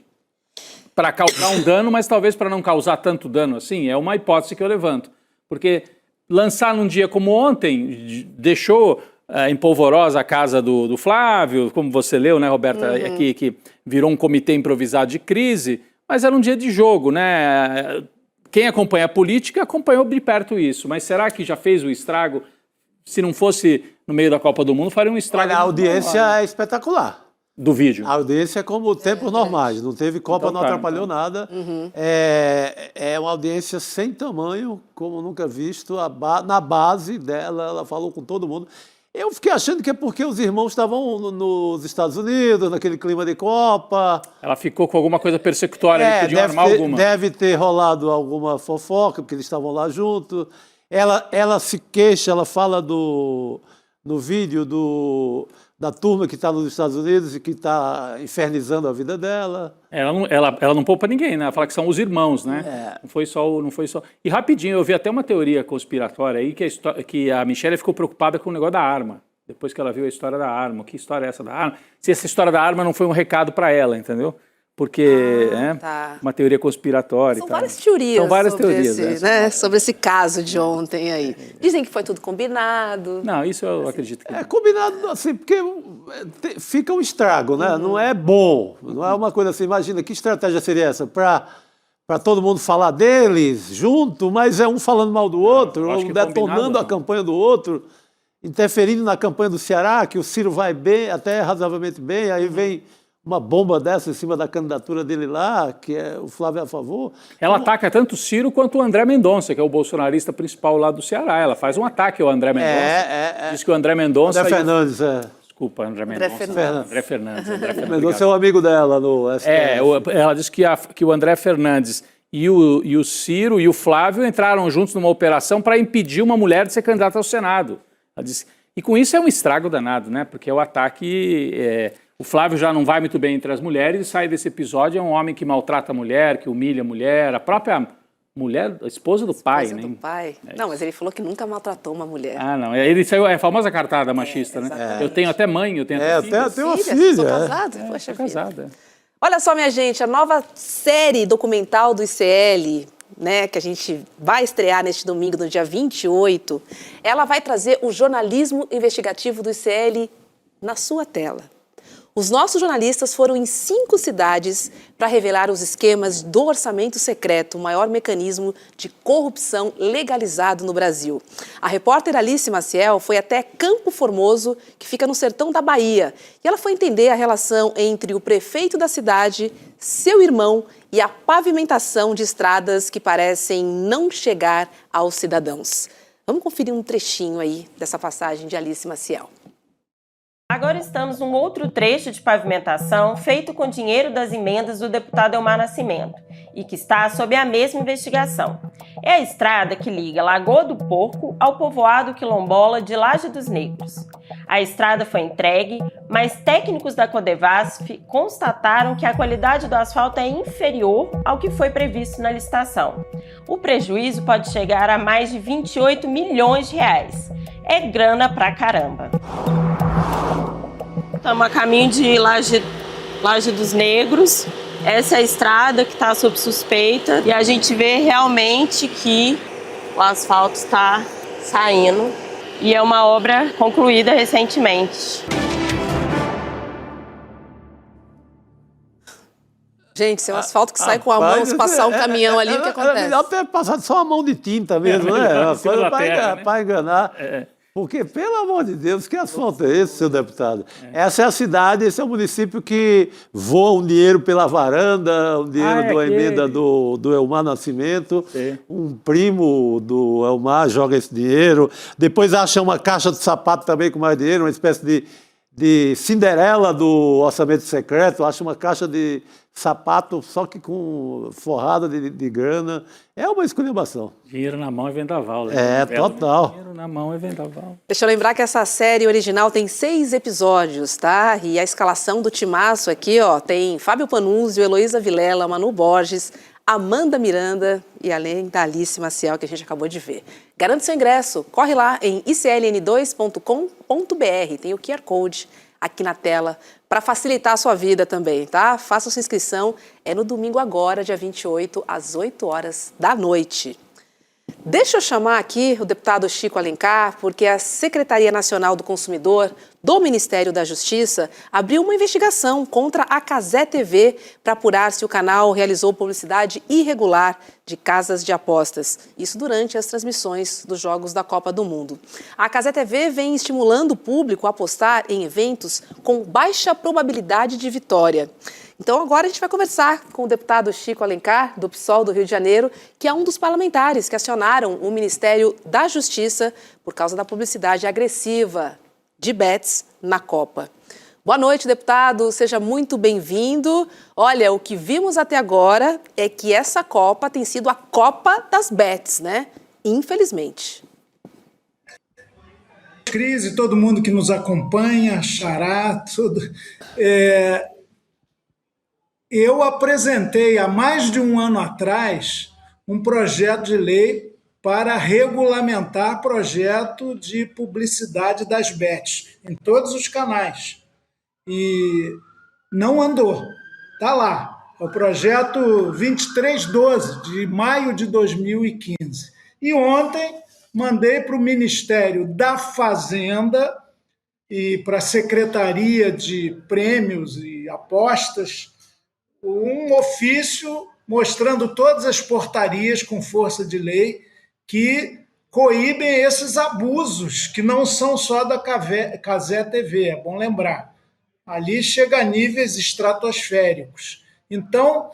para causar um dano, mas talvez para não causar tanto dano assim, é uma hipótese que eu levanto. Porque lançar num dia como ontem deixou empolvorosa a casa do Flávio, como você leu, né, Roberta, aqui, que virou um comitê improvisado de crise, mas era um dia de jogo, né? Quem acompanha a política acompanhou de perto isso, mas será que já fez o estrago? Se não fosse no meio da Copa do Mundo, faria um estrago. Olha, a audiência é espetacular. Do vídeo. A audiência é como tempos normais, não teve Copa, Então não atrapalhou nada. É uma audiência sem tamanho, como nunca visto. Na base dela, ela falou com todo mundo. Eu fiquei achando que é porque os irmãos estavam nos Estados Unidos, naquele clima de Copa. Ela ficou com alguma coisa persecutória, podia armar alguma. Deve ter rolado alguma fofoca, porque eles estavam lá juntos. Ela se queixa, ela fala no vídeo da turma que está nos Estados Unidos e que está infernizando a vida dela. Ela não poupa ninguém, né? Ela fala que são os irmãos, né? Não foi só. E rapidinho, eu vi até uma teoria conspiratória aí que a Michelle ficou preocupada com o negócio da arma. Depois que ela viu a história da arma. Que história é essa da arma? Se essa história da arma não foi um recado para ela, entendeu? Porque uma teoria conspiratória. São várias teorias. São várias sobre teorias, esse, sobre esse caso de ontem aí. Dizem que foi tudo combinado. Não, isso eu acredito que não. É combinado assim, porque fica um estrago, né? Não é bom. Não é uma coisa assim, imagina, que estratégia seria essa? Para todo mundo falar deles junto, mas é um falando mal do outro, ou detonando a campanha do outro, interferindo na campanha do Ceará, que o Ciro vai bem, até razoavelmente bem, aí vem uma bomba dessa em cima da candidatura dele lá, que é o Flávio a favor. Ela ataca tanto o Ciro quanto o André Mendonça, que é o bolsonarista principal lá do Ceará. Ela faz um ataque ao André Mendonça. Diz que o André Mendonça... André Fernandes, Desculpa, André Mendonça. André Fernandes. Mendonça é um amigo dela no STF. Ela diz que o André Fernandes e o Ciro e o Flávio entraram juntos numa operação para impedir uma mulher de ser candidata ao Senado. Ela disse, e com isso é um estrago danado, né? Porque o ataque... O Flávio já não vai muito bem entre as mulheres e sai desse episódio, é um homem que maltrata a mulher, que humilha a mulher, a própria mulher, a esposa do pai, né? Do pai. Não, mas ele falou que nunca maltratou uma mulher. Ah, não. Ele saiu, é a famosa cartada machista, né? Eu tenho até mãe, eu tenho até filha. Eu tenho uma filha. Sou casado? Poxa, casada. Olha só, minha gente, a nova série documental do ICL, né, que a gente vai estrear neste domingo, no dia 28, ela vai trazer o jornalismo investigativo do ICL na sua tela. Os nossos jornalistas foram em 5 cidades para revelar os esquemas do orçamento secreto, o maior mecanismo de corrupção legalizado no Brasil. A repórter Alice Maciel foi até Campo Formoso, que fica no sertão da Bahia, e ela foi entender a relação entre o prefeito da cidade, seu irmão e a pavimentação de estradas que parecem não chegar aos cidadãos. Vamos conferir um trechinho aí dessa passagem de Alice Maciel. Agora estamos num outro trecho de pavimentação feito com dinheiro das emendas do deputado Elmar Nascimento e que está sob a mesma investigação. É a estrada que liga Lagoa do Porco ao povoado quilombola de Laje dos Negros. A estrada foi entregue, mas técnicos da Codevasf constataram que a qualidade do asfalto é inferior ao que foi previsto na licitação. O prejuízo pode chegar a mais de 28 milhões de reais. É grana pra caramba. Estamos a caminho de Laje dos Negros. Essa é a estrada que está sob suspeita e a gente vê realmente que o asfalto está saindo e é uma obra concluída recentemente. Gente, se é um asfalto que sai com a mão, se passar um caminhão ali, o que acontece? É melhor ter passado só uma mão de tinta mesmo, né? Uma coisa para enganar. Porque, pelo amor de Deus, que asfalto é esse, seu deputado? Essa é a cidade, esse é o município que voa um dinheiro pela varanda, um dinheiro da emenda do Elmar Nascimento. Sim. Um primo do Elmar joga esse dinheiro. Depois acha uma caixa de sapato também com mais dinheiro, uma espécie de Cinderela do orçamento secreto. Acha uma caixa de sapato, só que com forrada de grana. É uma esculhambação. Dinheiro na mão é vendaval. Né? Total. Dinheiro na mão é vendaval. Deixa eu lembrar que essa série original tem 6 episódios, tá? E a escalação do timaço aqui, ó, tem Fábio Panunzio, Heloísa Vilela, Manu Borges, Amanda Miranda e além da Alice Maciel, que a gente acabou de ver. Garante seu ingresso. Corre lá em icln2.com.br. Tem o QR Code aqui na tela para facilitar a sua vida também, tá? Faça sua inscrição. É no domingo agora, dia 28, às 8 horas da noite. Deixa eu chamar aqui o deputado Chico Alencar, porque a Secretaria Nacional do Consumidor do Ministério da Justiça abriu uma investigação contra a Cazé TV para apurar se o canal realizou publicidade irregular de casas de apostas. Isso durante as transmissões dos Jogos da Copa do Mundo. A Cazé TV vem estimulando o público a apostar em eventos com baixa probabilidade de vitória. Então agora a gente vai conversar com o deputado Chico Alencar, do PSOL do Rio de Janeiro, que é um dos parlamentares que acionaram o Ministério da Justiça por causa da publicidade agressiva de bets na Copa. Boa noite, deputado. Seja muito bem-vindo. Olha, o que vimos até agora é que essa Copa tem sido a Copa das bets, né? infelizmente. Crise, todo mundo que nos acompanha, Xará, tudo. Eu apresentei há mais de um ano atrás um projeto de lei para regulamentar projeto de publicidade das bets em todos os canais. E não andou. Está lá. É o projeto 2312, de maio de 2015. E ontem mandei para o Ministério da Fazenda e para a Secretaria de Prêmios e Apostas um ofício mostrando todas as portarias com força de lei que coíbem esses abusos, que não são só da Cazé TV, é bom lembrar. Ali chega a níveis estratosféricos. Então,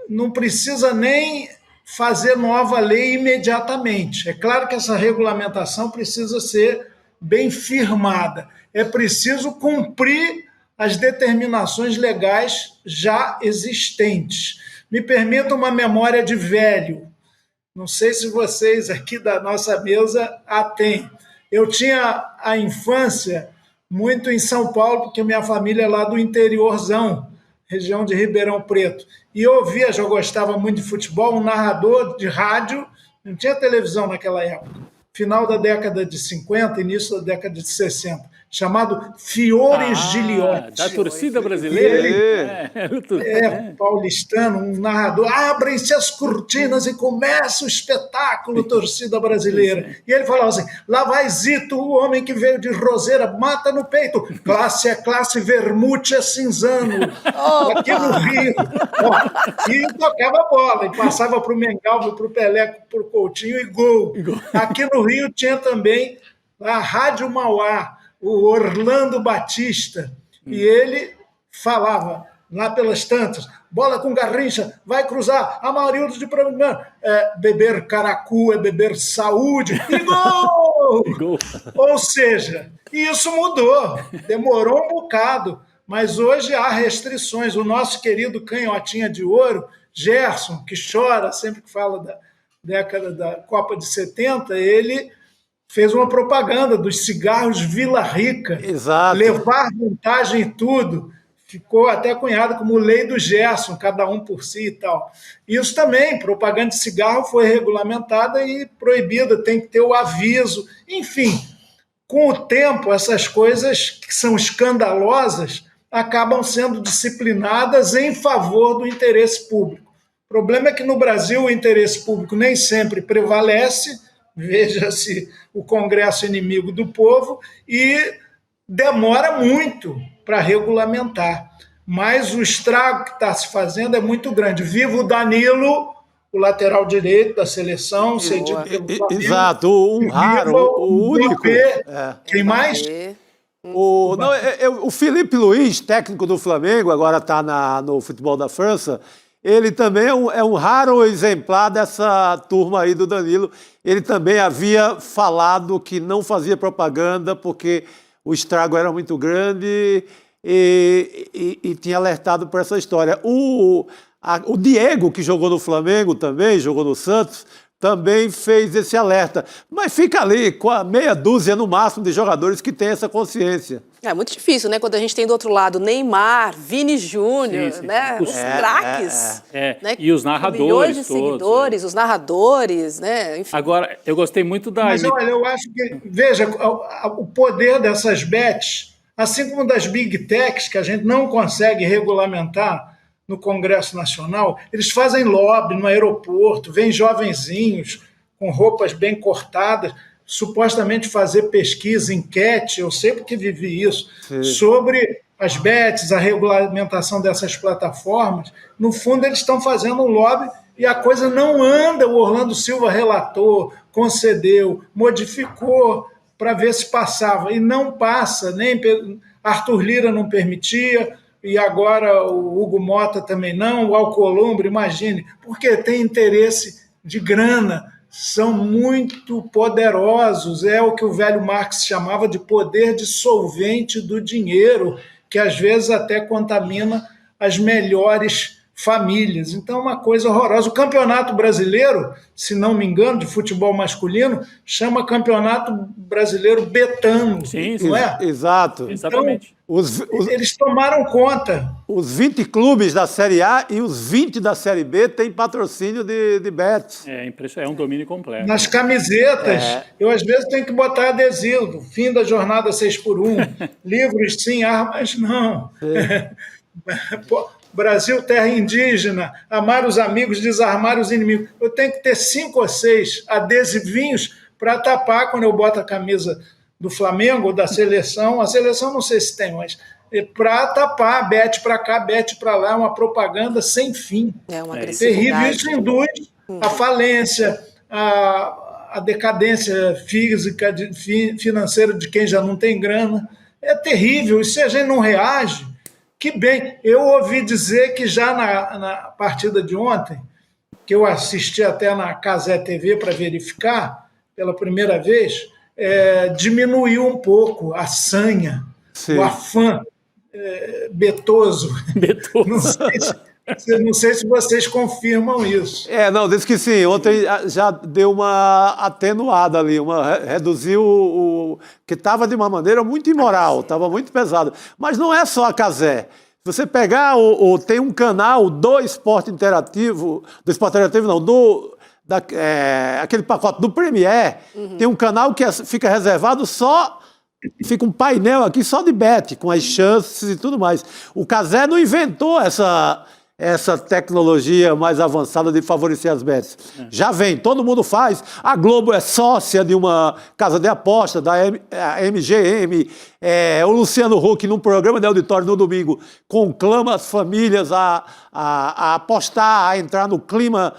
não precisa nem fazer nova lei imediatamente. É claro que essa regulamentação precisa ser bem firmada. É preciso cumprir as determinações legais já existentes. Me permita uma memória de velho. Não sei se vocês aqui da nossa mesa a têm. Eu tinha a infância muito em São Paulo, porque minha família é lá do interiorzão, região de Ribeirão Preto. E eu ouvia, já gostava muito de futebol, um narrador de rádio, não tinha televisão naquela época, final da década de 50, início da década de 60, chamado Fiore Giliotti. Da torcida brasileira. Paulistano, um narrador. Abrem-se as cortinas e começa o espetáculo torcida brasileira. E ele falava assim, lá vai Zito, o homem que veio de Roseira, mata no peito. Classe é classe, vermute é cinzano. Aqui no Rio. E tocava bola, e passava para o Mengalvo, para o Pelé, para o Coutinho e gol. Aqui no Rio tinha também a Rádio Mauá, o Orlando Batista, e ele falava lá pelas tantas, bola com Garrincha, vai cruzar, Amarildo de problema, beber caracu é beber saúde, e gol! Ou seja, isso mudou, demorou um bocado, mas hoje há restrições. O nosso querido canhotinha de ouro, Gerson, que chora sempre que fala da década da Copa de 70, ele fez uma propaganda dos cigarros Vila Rica. Exato. Levar vantagem em tudo. Ficou até cunhado como lei do Gerson, cada um por si e tal. Isso também, propaganda de cigarro foi regulamentada e proibida, tem que ter o aviso. Enfim, com o tempo, essas coisas que são escandalosas acabam sendo disciplinadas em favor do interesse público. O problema é que no Brasil o interesse público nem sempre prevalece, veja-se o Congresso inimigo do povo, e demora muito para regulamentar. Mas o estrago que está se fazendo é muito grande. Viva o Danilo, o lateral direito da seleção, cedido pelo Flamengo. Exato, um raro, o único. Quem mais? O Felipe Luiz, técnico do Flamengo, agora está no futebol da França, ele também é um raro exemplar dessa turma aí do Danilo. Ele também havia falado que não fazia propaganda porque o estrago era muito grande e tinha alertado por essa história. O Diego, que jogou no Flamengo também, jogou no Santos, também fez esse alerta. Mas fica ali com a meia dúzia no máximo de jogadores que têm essa consciência. É muito difícil, né? Quando a gente tem do outro lado Neymar, Vini Júnior, né? Os craques. Né? E os narradores. Milhões de seguidores, os narradores, né? Enfim. Agora, eu gostei muito da... Mas olha, eu acho que, veja, o poder dessas bets, assim como das big techs, que a gente não consegue regulamentar no Congresso Nacional, eles fazem lobby no aeroporto, vêm jovenzinhos com roupas bem cortadas, supostamente fazer pesquisa, enquete, eu sei porque vivi isso, sobre as bets, a regulamentação dessas plataformas. No fundo, eles estão fazendo um lobby e a coisa não anda. O Orlando Silva relatou, concedeu, modificou para ver se passava, e não passa, nem Arthur Lira não permitia, e agora o Hugo Mota também não, o Alcolumbre, imagine, porque tem interesse de grana, são muito poderosos, é o que o velho Marx chamava de poder dissolvente do dinheiro, que às vezes até contamina as melhores famílias. Então, é uma coisa horrorosa. O Campeonato Brasileiro, se não me engano, de futebol masculino, chama Campeonato Brasileiro Betano, Sim, não é? Exato. Exatamente. Eles tomaram conta. Os 20 clubes da Série A e os 20 da Série B têm patrocínio de bets. É um domínio completo. Nas camisetas, eu às vezes tenho que botar adesivo, fim da jornada 6x1, livros sim, armas não. Brasil, terra indígena, amar os amigos, desarmar os inimigos. Eu tenho que ter 5 ou 6 adesivinhos para tapar quando eu boto a camisa do Flamengo ou da seleção. A seleção não sei se tem, mas para tapar, bet para cá, bet para lá, uma propaganda sem fim. É uma agressividade. Terrível. Isso induz a falência, a decadência física, financeira de quem já não tem grana. É terrível. E se a gente não reage, que bem. Eu ouvi dizer que já na partida de ontem, que eu assisti até na Cazé TV para verificar pela primeira vez, diminuiu um pouco a sanha, o afã betoso. Não sei se vocês confirmam isso. Não, diz que sim. Ontem já deu uma atenuada ali, reduziu que estava de uma maneira muito imoral, estava muito pesado. Mas não é só a Cazé. Se você pegar, tem um canal do Esporte Interativo, aquele pacote do Premier, tem um canal que fica reservado fica um painel aqui só de bet, com as chances e tudo mais. O Cazé não inventou essa tecnologia mais avançada de favorecer as bets. Já vem, todo mundo faz. A Globo é sócia de uma casa de aposta, da MGM. O Luciano Huck, num programa de auditório no domingo, conclama as famílias a apostar, a entrar no clima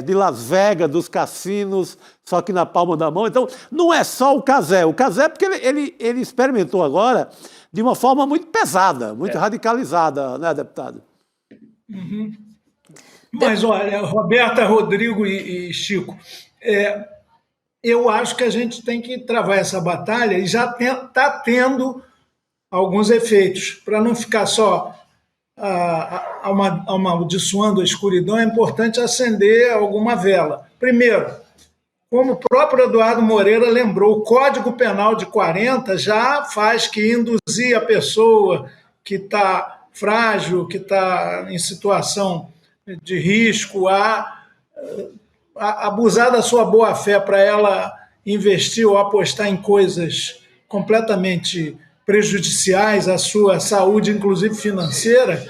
de Las Vegas, dos cassinos, só que na palma da mão. Então, não é só o Cazé. O Cazé, porque ele experimentou agora de uma forma muito pesada, muito radicalizada, né, deputado? Uhum. Mas olha, Roberta, Rodrigo e Chico, eu acho que a gente tem que travar essa batalha e já está tendo alguns efeitos. Para não ficar só amaldiçoando a escuridão, é importante acender alguma vela. Primeiro, como o próprio Eduardo Moreira lembrou, o Código Penal de 40 já faz que induzir a pessoa que está frágil, que está em situação de risco, a abusar da sua boa-fé para ela investir ou apostar em coisas completamente prejudiciais à sua saúde, inclusive financeira,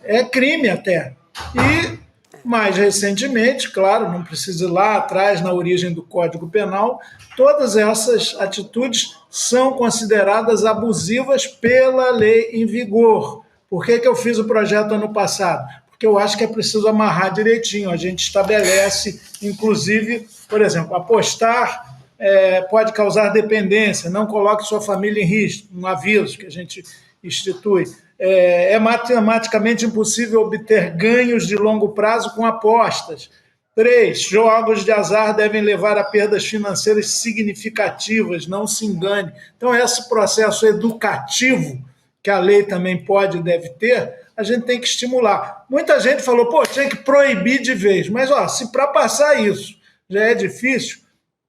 é crime até. E, mais recentemente, claro, não precisa ir lá atrás, na origem do Código Penal, todas essas atitudes são consideradas abusivas pela lei em vigor. Por que eu fiz o projeto ano passado? Porque eu acho que é preciso amarrar direitinho. A gente estabelece, inclusive, por exemplo, apostar pode causar dependência, não coloque sua família em risco, um aviso que a gente institui. É matematicamente impossível obter ganhos de longo prazo com apostas. 3, jogos de azar devem levar a perdas financeiras significativas, não se engane. Então, esse processo educativo que a lei também pode e deve ter, a gente tem que estimular. Muita gente falou, tinha que proibir de vez. Mas, se para passar isso já é difícil,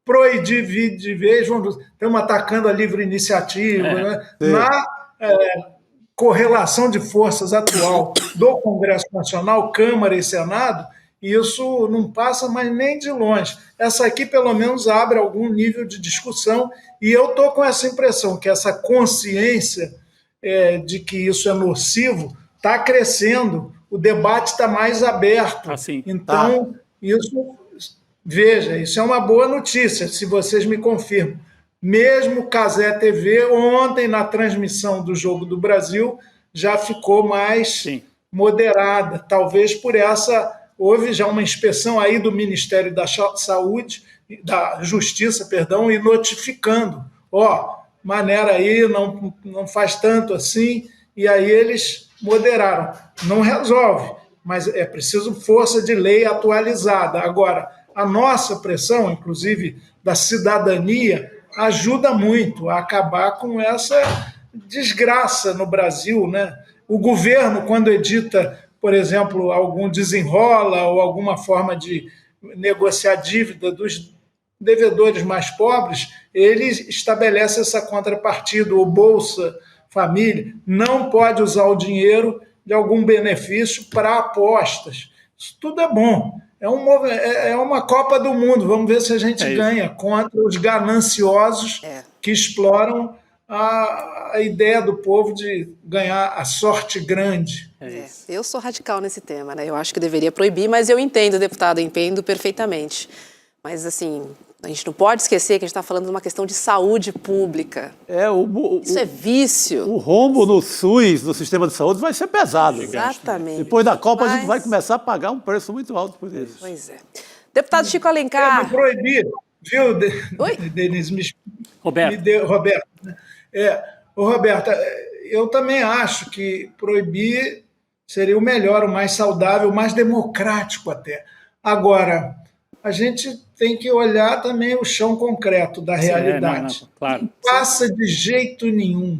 proibir de vez, estamos atacando a livre iniciativa, né? Na correlação de forças atual do Congresso Nacional, Câmara e Senado, isso não passa mais nem de longe. Essa aqui, pelo menos, abre algum nível de discussão, e eu estou com essa impressão, que essa consciência de que isso é nocivo, está crescendo, o debate está mais aberto. Então, isso é uma boa notícia, se vocês me confirmam. Mesmo Cazé TV, ontem, na transmissão do Jogo do Brasil, já ficou mais moderada. Talvez por houve já uma inspeção aí do Ministério da Saúde, da Justiça, e notificando, maneira aí, não faz tanto assim, e aí eles moderaram. Não resolve, mas é preciso força de lei atualizada. Agora, a nossa pressão, inclusive da cidadania, ajuda muito a acabar com essa desgraça no Brasil, né? O governo, quando edita por exemplo, algum desenrola ou alguma forma de negociar dívida dos devedores mais pobres, ele estabelece essa contrapartida, o Bolsa Família não pode usar o dinheiro de algum benefício para apostas. Isso tudo é bom. É uma Copa do Mundo. Vamos ver se a gente ganha contra os gananciosos que exploram a ideia do povo de ganhar a sorte grande. Eu sou radical nesse tema, né? Eu acho que deveria proibir, mas eu entendo, deputado, entendo perfeitamente. Mas, assim, a gente não pode esquecer que a gente está falando de uma questão de saúde pública. Isso é vício. O rombo no SUS, no sistema de saúde, vai ser pesado. Exatamente. Depois da Copa, a gente vai começar a pagar um preço muito alto por isso. Pois é. Deputado Chico Alencar. Me proibir, viu, Oi? Denise? Roberto. Roberto. Roberta, eu também acho que proibir seria o melhor, o mais saudável, o mais democrático até. Agora, a gente tem que olhar também o chão concreto da realidade. Claro. Não passa de jeito nenhum.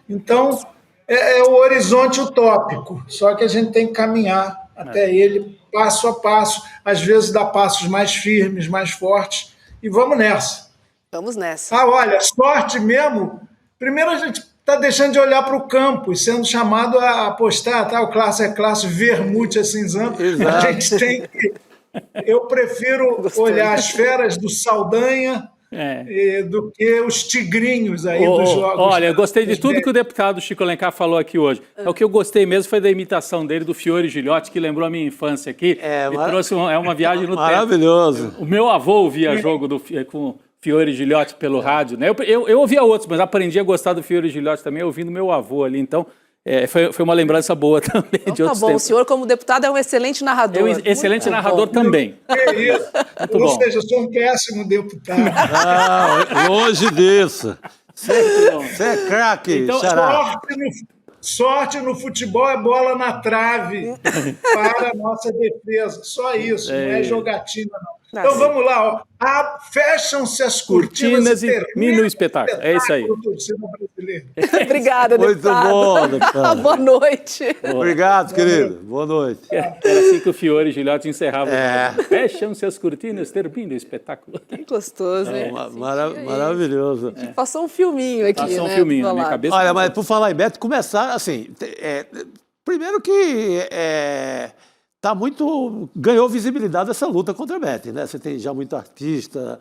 Então, é o horizonte utópico, só que a gente tem que caminhar até ele passo a passo, às vezes dá passos mais firmes, mais fortes, e vamos nessa. Vamos nessa. Olha, sorte mesmo. Primeiro a gente está deixando de olhar para o campo e sendo chamado a apostar, tá? O classe é classe, vermute é cinzento. A gente tem que... Eu prefiro olhar as feras do Saldanha do que os tigrinhos aí dos jogos. Olha, eu gostei de tudo que o deputado Chico Alencar falou aqui hoje. O que eu gostei mesmo foi da imitação dele do Fiore Gilhote, que lembrou a minha infância aqui. Trouxe uma viagem no tempo. Maravilhoso. O meu avô ouvia jogo com Fiore Gilhote pelo rádio, né? Eu ouvia outros, mas aprendi a gostar do Fiore Gilhote também ouvindo meu avô ali. Então, foi uma lembrança boa também Então, de outros tá bom, tempos. o senhor, como deputado, é um excelente narrador. Excelente narrador também. É isso. Muito Ou bom. seja, eu sou um péssimo deputado. Longe disso. Você é craque, Então, Xará. Sorte no futebol é bola na trave para a nossa defesa. Só isso, não é jogatina, não. Então vamos lá, fecham-se as cortinas e termina o espetáculo. É isso aí. Obrigada, deputado. Muito bom, deputado. Boa noite. Obrigado, querido. Boa noite. Era assim que o Fiore Gilhote encerrava. Fecham-se as cortinas, termina o espetáculo. Que gostoso, hein? Maravilhoso. Passou um filminho aqui, Passou um né? filminho na minha cabeça. Olha, mas por falar em Beto, começar assim, primeiro que tá muito, ganhou visibilidade essa luta contra a Beth, né? Você tem já muito artista,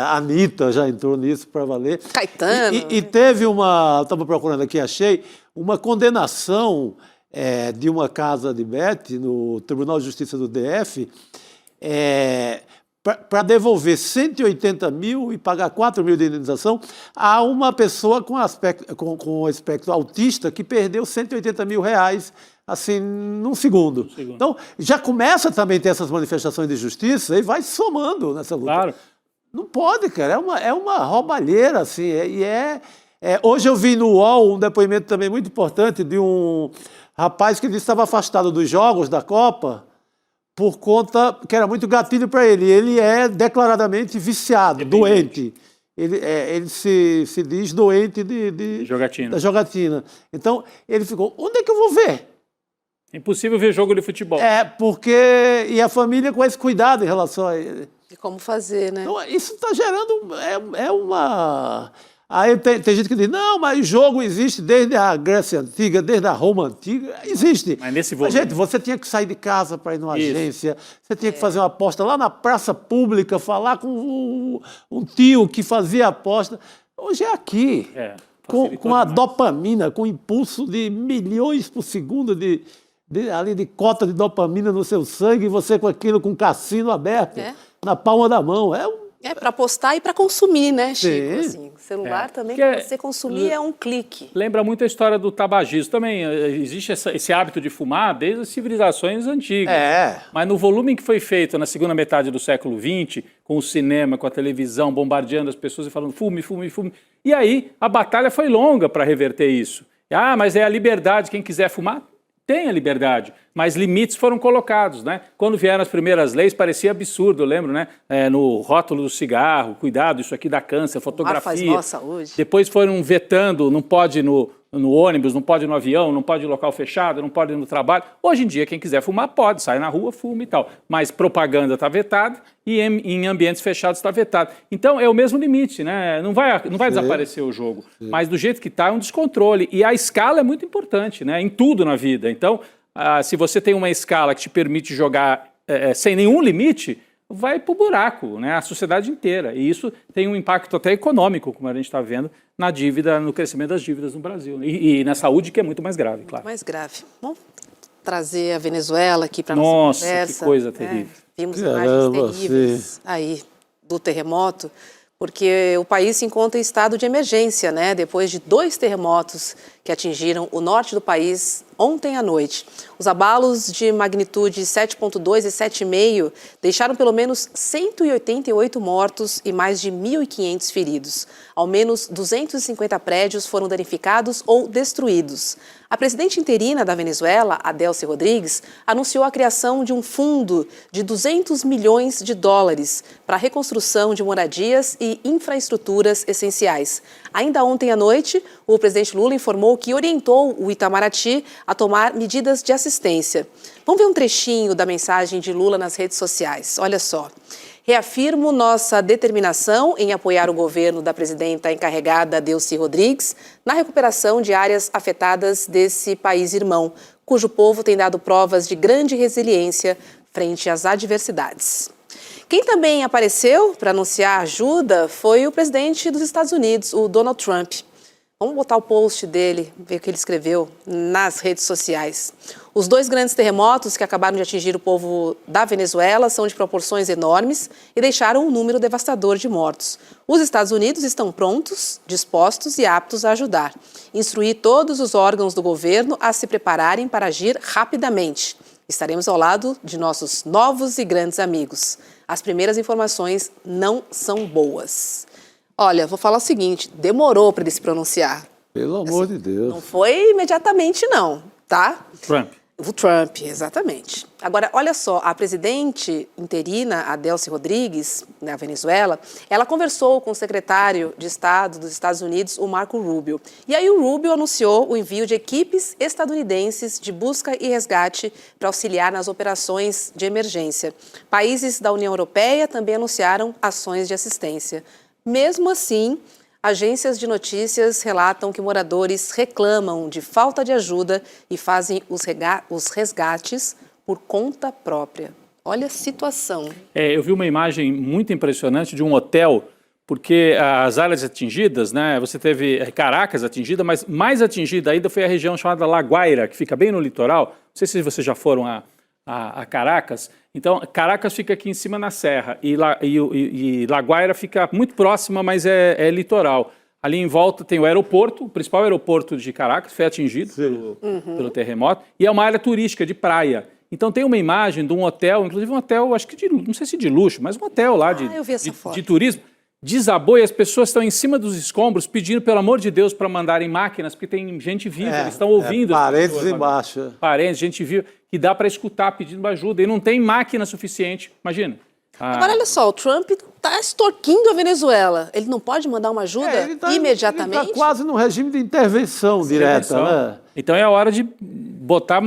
a Anitta já entrou nisso para valer. Caetano. E teve estava procurando aqui, achei, uma condenação de uma casa de Beth no Tribunal de Justiça do DF para devolver 180 mil e pagar 4 mil de indenização a uma pessoa com espectro autista que perdeu 180 mil reais assim, num segundo. Então, já começa também a ter essas manifestações de justiça e vai somando nessa luta. Claro. Não pode, cara. É uma roubalheira, assim. Hoje eu vi no UOL um depoimento também muito importante de um rapaz que disse que estava afastado dos jogos da Copa por conta que era muito gatilho para ele. Ele é declaradamente viciado, doente. Ele se diz doente da jogatina. Então, ele ficou, onde é que eu vou ver? Impossível ver jogo de futebol. Porque... E a família com esse cuidado em relação a ele. E como fazer, né? Então, isso está gerando... uma... Aí tem gente que diz, não, mas o jogo existe desde a Grécia Antiga, desde a Roma Antiga. Existe. Mas nesse volume... Mas, gente, você tinha que sair de casa para ir numa agência, você tinha que fazer uma aposta lá na praça pública, falar com um tio que fazia aposta. Hoje é aqui. Com a dopamina, com o impulso de milhões por segundo de cota de dopamina no seu sangue, e você com aquilo, com o cassino aberto, na palma da mão. Para apostar e para consumir, né, Chico? Sim. Assim, celular também, para você consumir, é um clique. Lembra muito a história do tabagismo. Também existe esse hábito de fumar desde as civilizações antigas. Mas no volume que foi feito na segunda metade do século XX, com o cinema, com a televisão, bombardeando as pessoas e falando fume, fume, fume. E aí a batalha foi longa para reverter isso. Mas é a liberdade, quem quiser fumar, tem a liberdade, mas limites foram colocados, né? Quando vieram as primeiras leis, parecia absurdo, eu lembro, né? No rótulo do cigarro, cuidado, isso aqui dá câncer, fotografia. Faz mal à saúde. Depois foram vetando, não pode no ônibus, não pode ir no avião, não pode ir em local fechado, não pode ir no trabalho. Hoje em dia, quem quiser fumar pode, sai na rua, fuma e tal. Mas propaganda está vetada e em ambientes fechados está vetado. Então, é o mesmo limite, né? Não vai desaparecer o jogo. Mas do jeito que está, é um descontrole. E a escala é muito importante, né? Em tudo na vida. Então, se você tem uma escala que te permite jogar sem nenhum limite, vai para o buraco, né? A sociedade inteira. E isso tem um impacto até econômico, como a gente está vendo, na dívida, no crescimento das dívidas no Brasil. E na saúde, que é muito mais grave, claro. Mais grave. Vamos trazer a Venezuela aqui para nossa conversa. Nossa, que coisa terrível. Vimos imagens terríveis aí do terremoto, porque o país se encontra em estado de emergência, né? Depois de 2 terremotos que atingiram o norte do país ontem à noite. Os abalos de magnitude 7,2 e 7,5 deixaram pelo menos 188 mortos e mais de 1.500 feridos. Ao menos 250 prédios foram danificados ou destruídos. A presidente interina da Venezuela, Delcy Rodrigues, anunciou a criação de um fundo de 200 milhões de dólares para a reconstrução de moradias e infraestruturas essenciais. Ainda ontem à noite, o presidente Lula informou que orientou o Itamaraty a tomar medidas de assistência. Vamos ver um trechinho da mensagem de Lula nas redes sociais. Olha só. Reafirmo nossa determinação em apoiar o governo da presidenta encarregada Delcy Rodrigues na recuperação de áreas afetadas desse país irmão, cujo povo tem dado provas de grande resiliência frente às adversidades. Quem também apareceu para anunciar ajuda foi o presidente dos Estados Unidos, o Donald Trump. Vamos botar o post dele, ver o que ele escreveu nas redes sociais. Os 2 grandes terremotos que acabaram de atingir o povo da Venezuela são de proporções enormes e deixaram um número devastador de mortos. Os Estados Unidos estão prontos, dispostos e aptos a ajudar. Instruir todos os órgãos do governo a se prepararem para agir rapidamente. Estaremos ao lado de nossos novos e grandes amigos. As primeiras informações não são boas. Olha, vou falar o seguinte, demorou para ele se pronunciar. Pelo amor de Deus. Não foi imediatamente, não, tá? Trump. O Trump, exatamente. Agora, olha só, a presidente interina, a Delcy Rodrigues, na Venezuela, ela conversou com o secretário de Estado dos Estados Unidos, o Marco Rubio. E aí o Rubio anunciou o envio de equipes estadunidenses de busca e resgate para auxiliar nas operações de emergência. Países da União Europeia também anunciaram ações de assistência. Mesmo assim, agências de notícias relatam que moradores reclamam de falta de ajuda e fazem os resgates por conta própria. Olha a situação. Eu vi uma imagem muito impressionante de um hotel, porque as áreas atingidas, né, você teve Caracas atingida, mas mais atingida ainda foi a região chamada La Guaira, que fica bem no litoral. Não sei se vocês já foram a Caracas. Então, Caracas fica aqui em cima na serra e La Guaira fica muito próxima, mas é litoral. Ali em volta tem o aeroporto, o principal aeroporto de Caracas, foi atingido pelo terremoto, e é uma área turística de praia. Então tem uma imagem de um hotel, inclusive um hotel, acho que não sei se de luxo, mas um hotel lá de turismo. Desabou e as pessoas estão em cima dos escombros pedindo, pelo amor de Deus, para mandarem máquinas, porque tem gente viva, eles estão ouvindo. Parentes embaixo. Parentes, gente viva, que dá para escutar pedindo ajuda. E não tem máquina suficiente, imagina. Agora, olha só, o Trump está extorquindo a Venezuela. Ele não pode mandar uma ajuda imediatamente? Ele está quase no regime de intervenção direta, né? Então é a hora de botar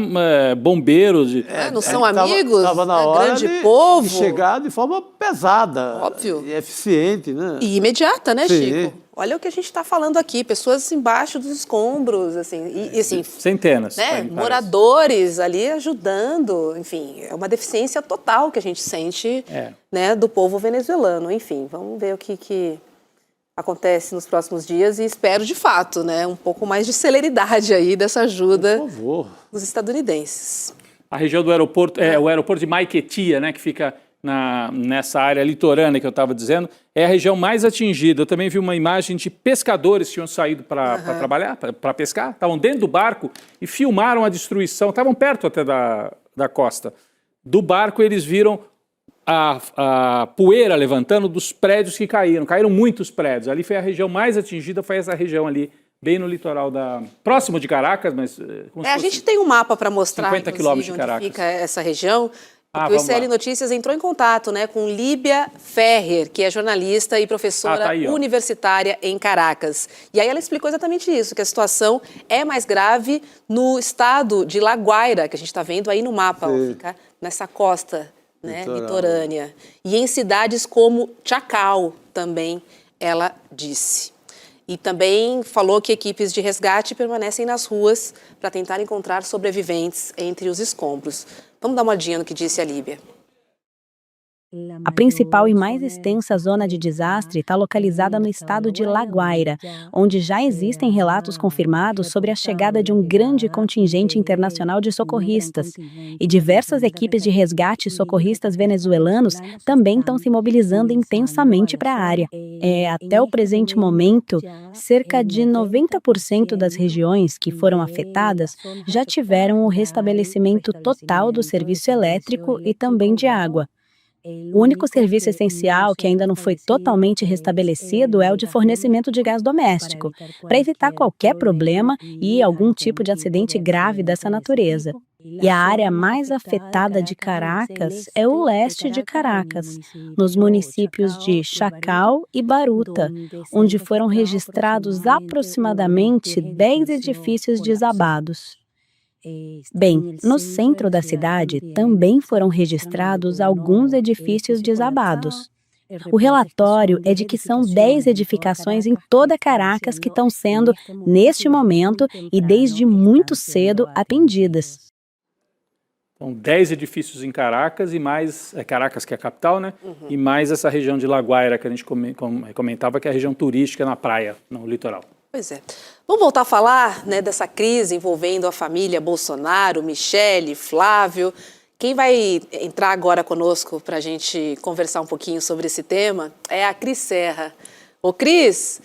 bombeiros. Não são amigos? Estava na hora grande povo. de chegar de forma pesada. Óbvio. E eficiente, né? E imediata, né, Sim. Chico? Olha o que a gente está falando aqui, pessoas embaixo dos escombros, assim, e assim, centenas, né, moradores ali ajudando, enfim, é uma deficiência total que a gente sente, né, do povo venezuelano. Enfim, vamos ver o que acontece nos próximos dias e espero de fato, né, um pouco mais de celeridade aí dessa ajuda dos estadunidenses. A região do aeroporto, o aeroporto de Maiquetia, né, que fica nessa área litorânea que eu estava dizendo, é a região mais atingida. Eu também vi uma imagem de pescadores que tinham saído para trabalhar, para pescar, estavam dentro do barco e filmaram a destruição, estavam perto até da costa. Do barco eles viram a poeira levantando dos prédios que caíram muitos prédios. Ali foi a região mais atingida, foi essa região ali, bem no litoral próximo de Caracas, mas... A gente tem um mapa para mostrar, 50 quilômetros de onde Caracas. fica essa região. O ICL Notícias entrou em contato, né, com Líbia Ferrer, que é jornalista e professora universitária em Caracas. E aí ela explicou exatamente isso, que a situação é mais grave no estado de La Guaira, que a gente está vendo aí no mapa, ó, fica nessa costa, né, litorânea. E em cidades como Chacal também, ela disse. E também falou que equipes de resgate permanecem nas ruas para tentar encontrar sobreviventes entre os escombros. Vamos dar uma olhadinha no que disse a Líbia. A principal e mais extensa zona de desastre está localizada no estado de La Guaira, onde já existem relatos confirmados sobre a chegada de um grande contingente internacional de socorristas. E diversas equipes de resgate socorristas venezuelanos também estão se mobilizando intensamente para a área. Até o presente momento, cerca de 90% das regiões que foram afetadas já tiveram o restabelecimento total do serviço elétrico e também de água. O único serviço essencial que ainda não foi totalmente restabelecido é o de fornecimento de gás doméstico, para evitar qualquer problema e algum tipo de acidente grave dessa natureza. E a área mais afetada de Caracas é o leste de Caracas, nos municípios de Chacal e Baruta, onde foram registrados aproximadamente 10 edifícios desabados. Bem, no centro da cidade também foram registrados alguns edifícios desabados. O relatório é de que são 10 edificações em toda Caracas que estão sendo, neste momento e desde muito cedo, atendidas. São 10 edifícios em Caracas e mais, Caracas que é a capital, né? E mais essa região de La Guaira que a gente comentava, que é a região turística na praia, no litoral. Pois é. Vamos voltar a falar, né, dessa crise envolvendo a família Bolsonaro, Michele, Flávio. Quem vai entrar agora conosco para a gente conversar um pouquinho sobre esse tema é a Cris Serra. Ô Cris,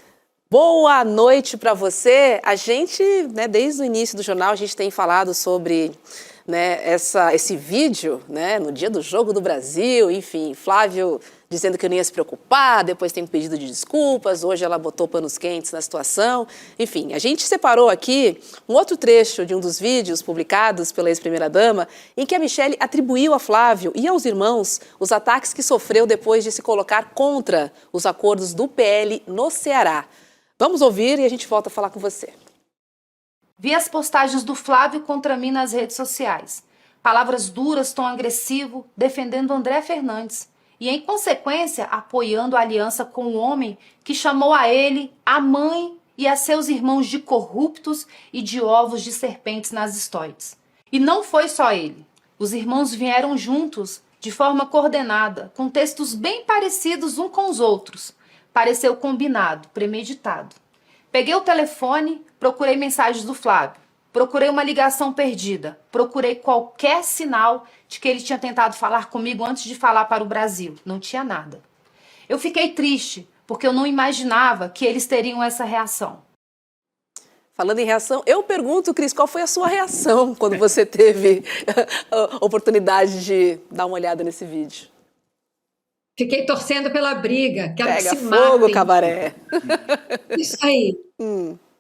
boa noite para você. A gente, né, desde o início do jornal, a gente tem falado sobre, né, esse vídeo, né, no dia do Jogo do Brasil, enfim, Flávio dizendo que não ia se preocupar, depois tem um pedido de desculpas, hoje ela botou panos quentes na situação. Enfim, a gente separou aqui um outro trecho de um dos vídeos publicados pela ex-primeira-dama, em que a Michele atribuiu a Flávio e aos irmãos os ataques que sofreu depois de se colocar contra os acordos do PL no Ceará. Vamos ouvir e a gente volta a falar com você. Vi as postagens do Flávio contra mim nas redes sociais. Palavras duras, tom agressivo, defendendo André Fernandes. E, em consequência, apoiando a aliança com o homem que chamou a ele, a mãe e a seus irmãos de corruptos e de ovos de serpentes nas estoides. E não foi só ele. Os irmãos vieram juntos, de forma coordenada, com textos bem parecidos uns com os outros. Pareceu combinado, premeditado. Peguei o telefone, procurei mensagens do Flávio. Procurei uma ligação perdida, procurei qualquer sinal de que ele tinha tentado falar comigo antes de falar para o Brasil. Não tinha nada. Eu fiquei triste, porque eu não imaginava que eles teriam essa reação. Falando em reação, eu pergunto, Cris, qual foi a sua reação quando você teve a oportunidade de dar uma olhada nesse vídeo? Fiquei torcendo pela briga. Quero Pega que se fogo, matem. Cabaré. Isso aí.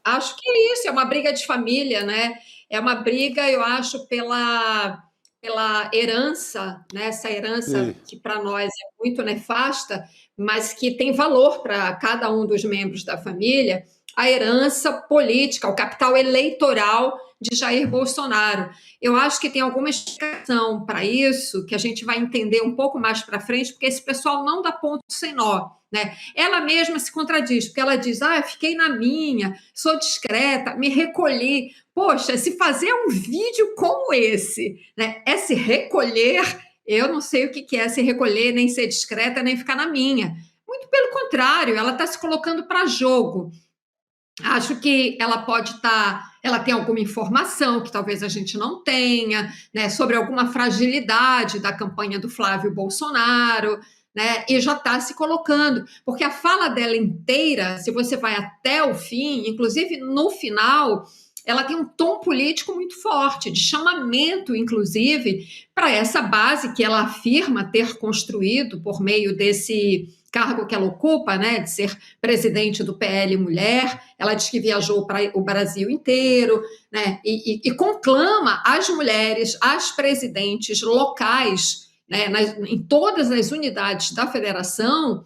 Acho que é isso, é uma briga de família, né? É uma briga, eu acho, pela herança, né? Essa herança que para nós é muito nefasta, mas que tem valor para cada um dos membros da família, a herança política, o capital eleitoral de Jair Bolsonaro. Eu acho que tem alguma explicação para isso, que a gente vai entender um pouco mais para frente, porque esse pessoal não dá ponto sem nó, né? Ela mesma se contradiz, porque ela diz, fiquei na minha, sou discreta, me recolhi. Poxa, se fazer um vídeo como esse, né, é se recolher, eu não sei o que é se recolher, nem ser discreta, nem ficar na minha. Muito pelo contrário, ela está se colocando para jogo. Acho que ela pode estar, ela tem alguma informação que talvez a gente não tenha, né, sobre alguma fragilidade da campanha do Flávio Bolsonaro, né, e já está se colocando, porque a fala dela inteira, se você vai até o fim, inclusive no final, ela tem um tom político muito forte, de chamamento, inclusive, para essa base que ela afirma ter construído por meio desse cargo que ela ocupa, né, de ser presidente do PL Mulher. Ela diz que viajou para o Brasil inteiro, né, e conclama as mulheres, as presidentes locais né, em todas as unidades da federação,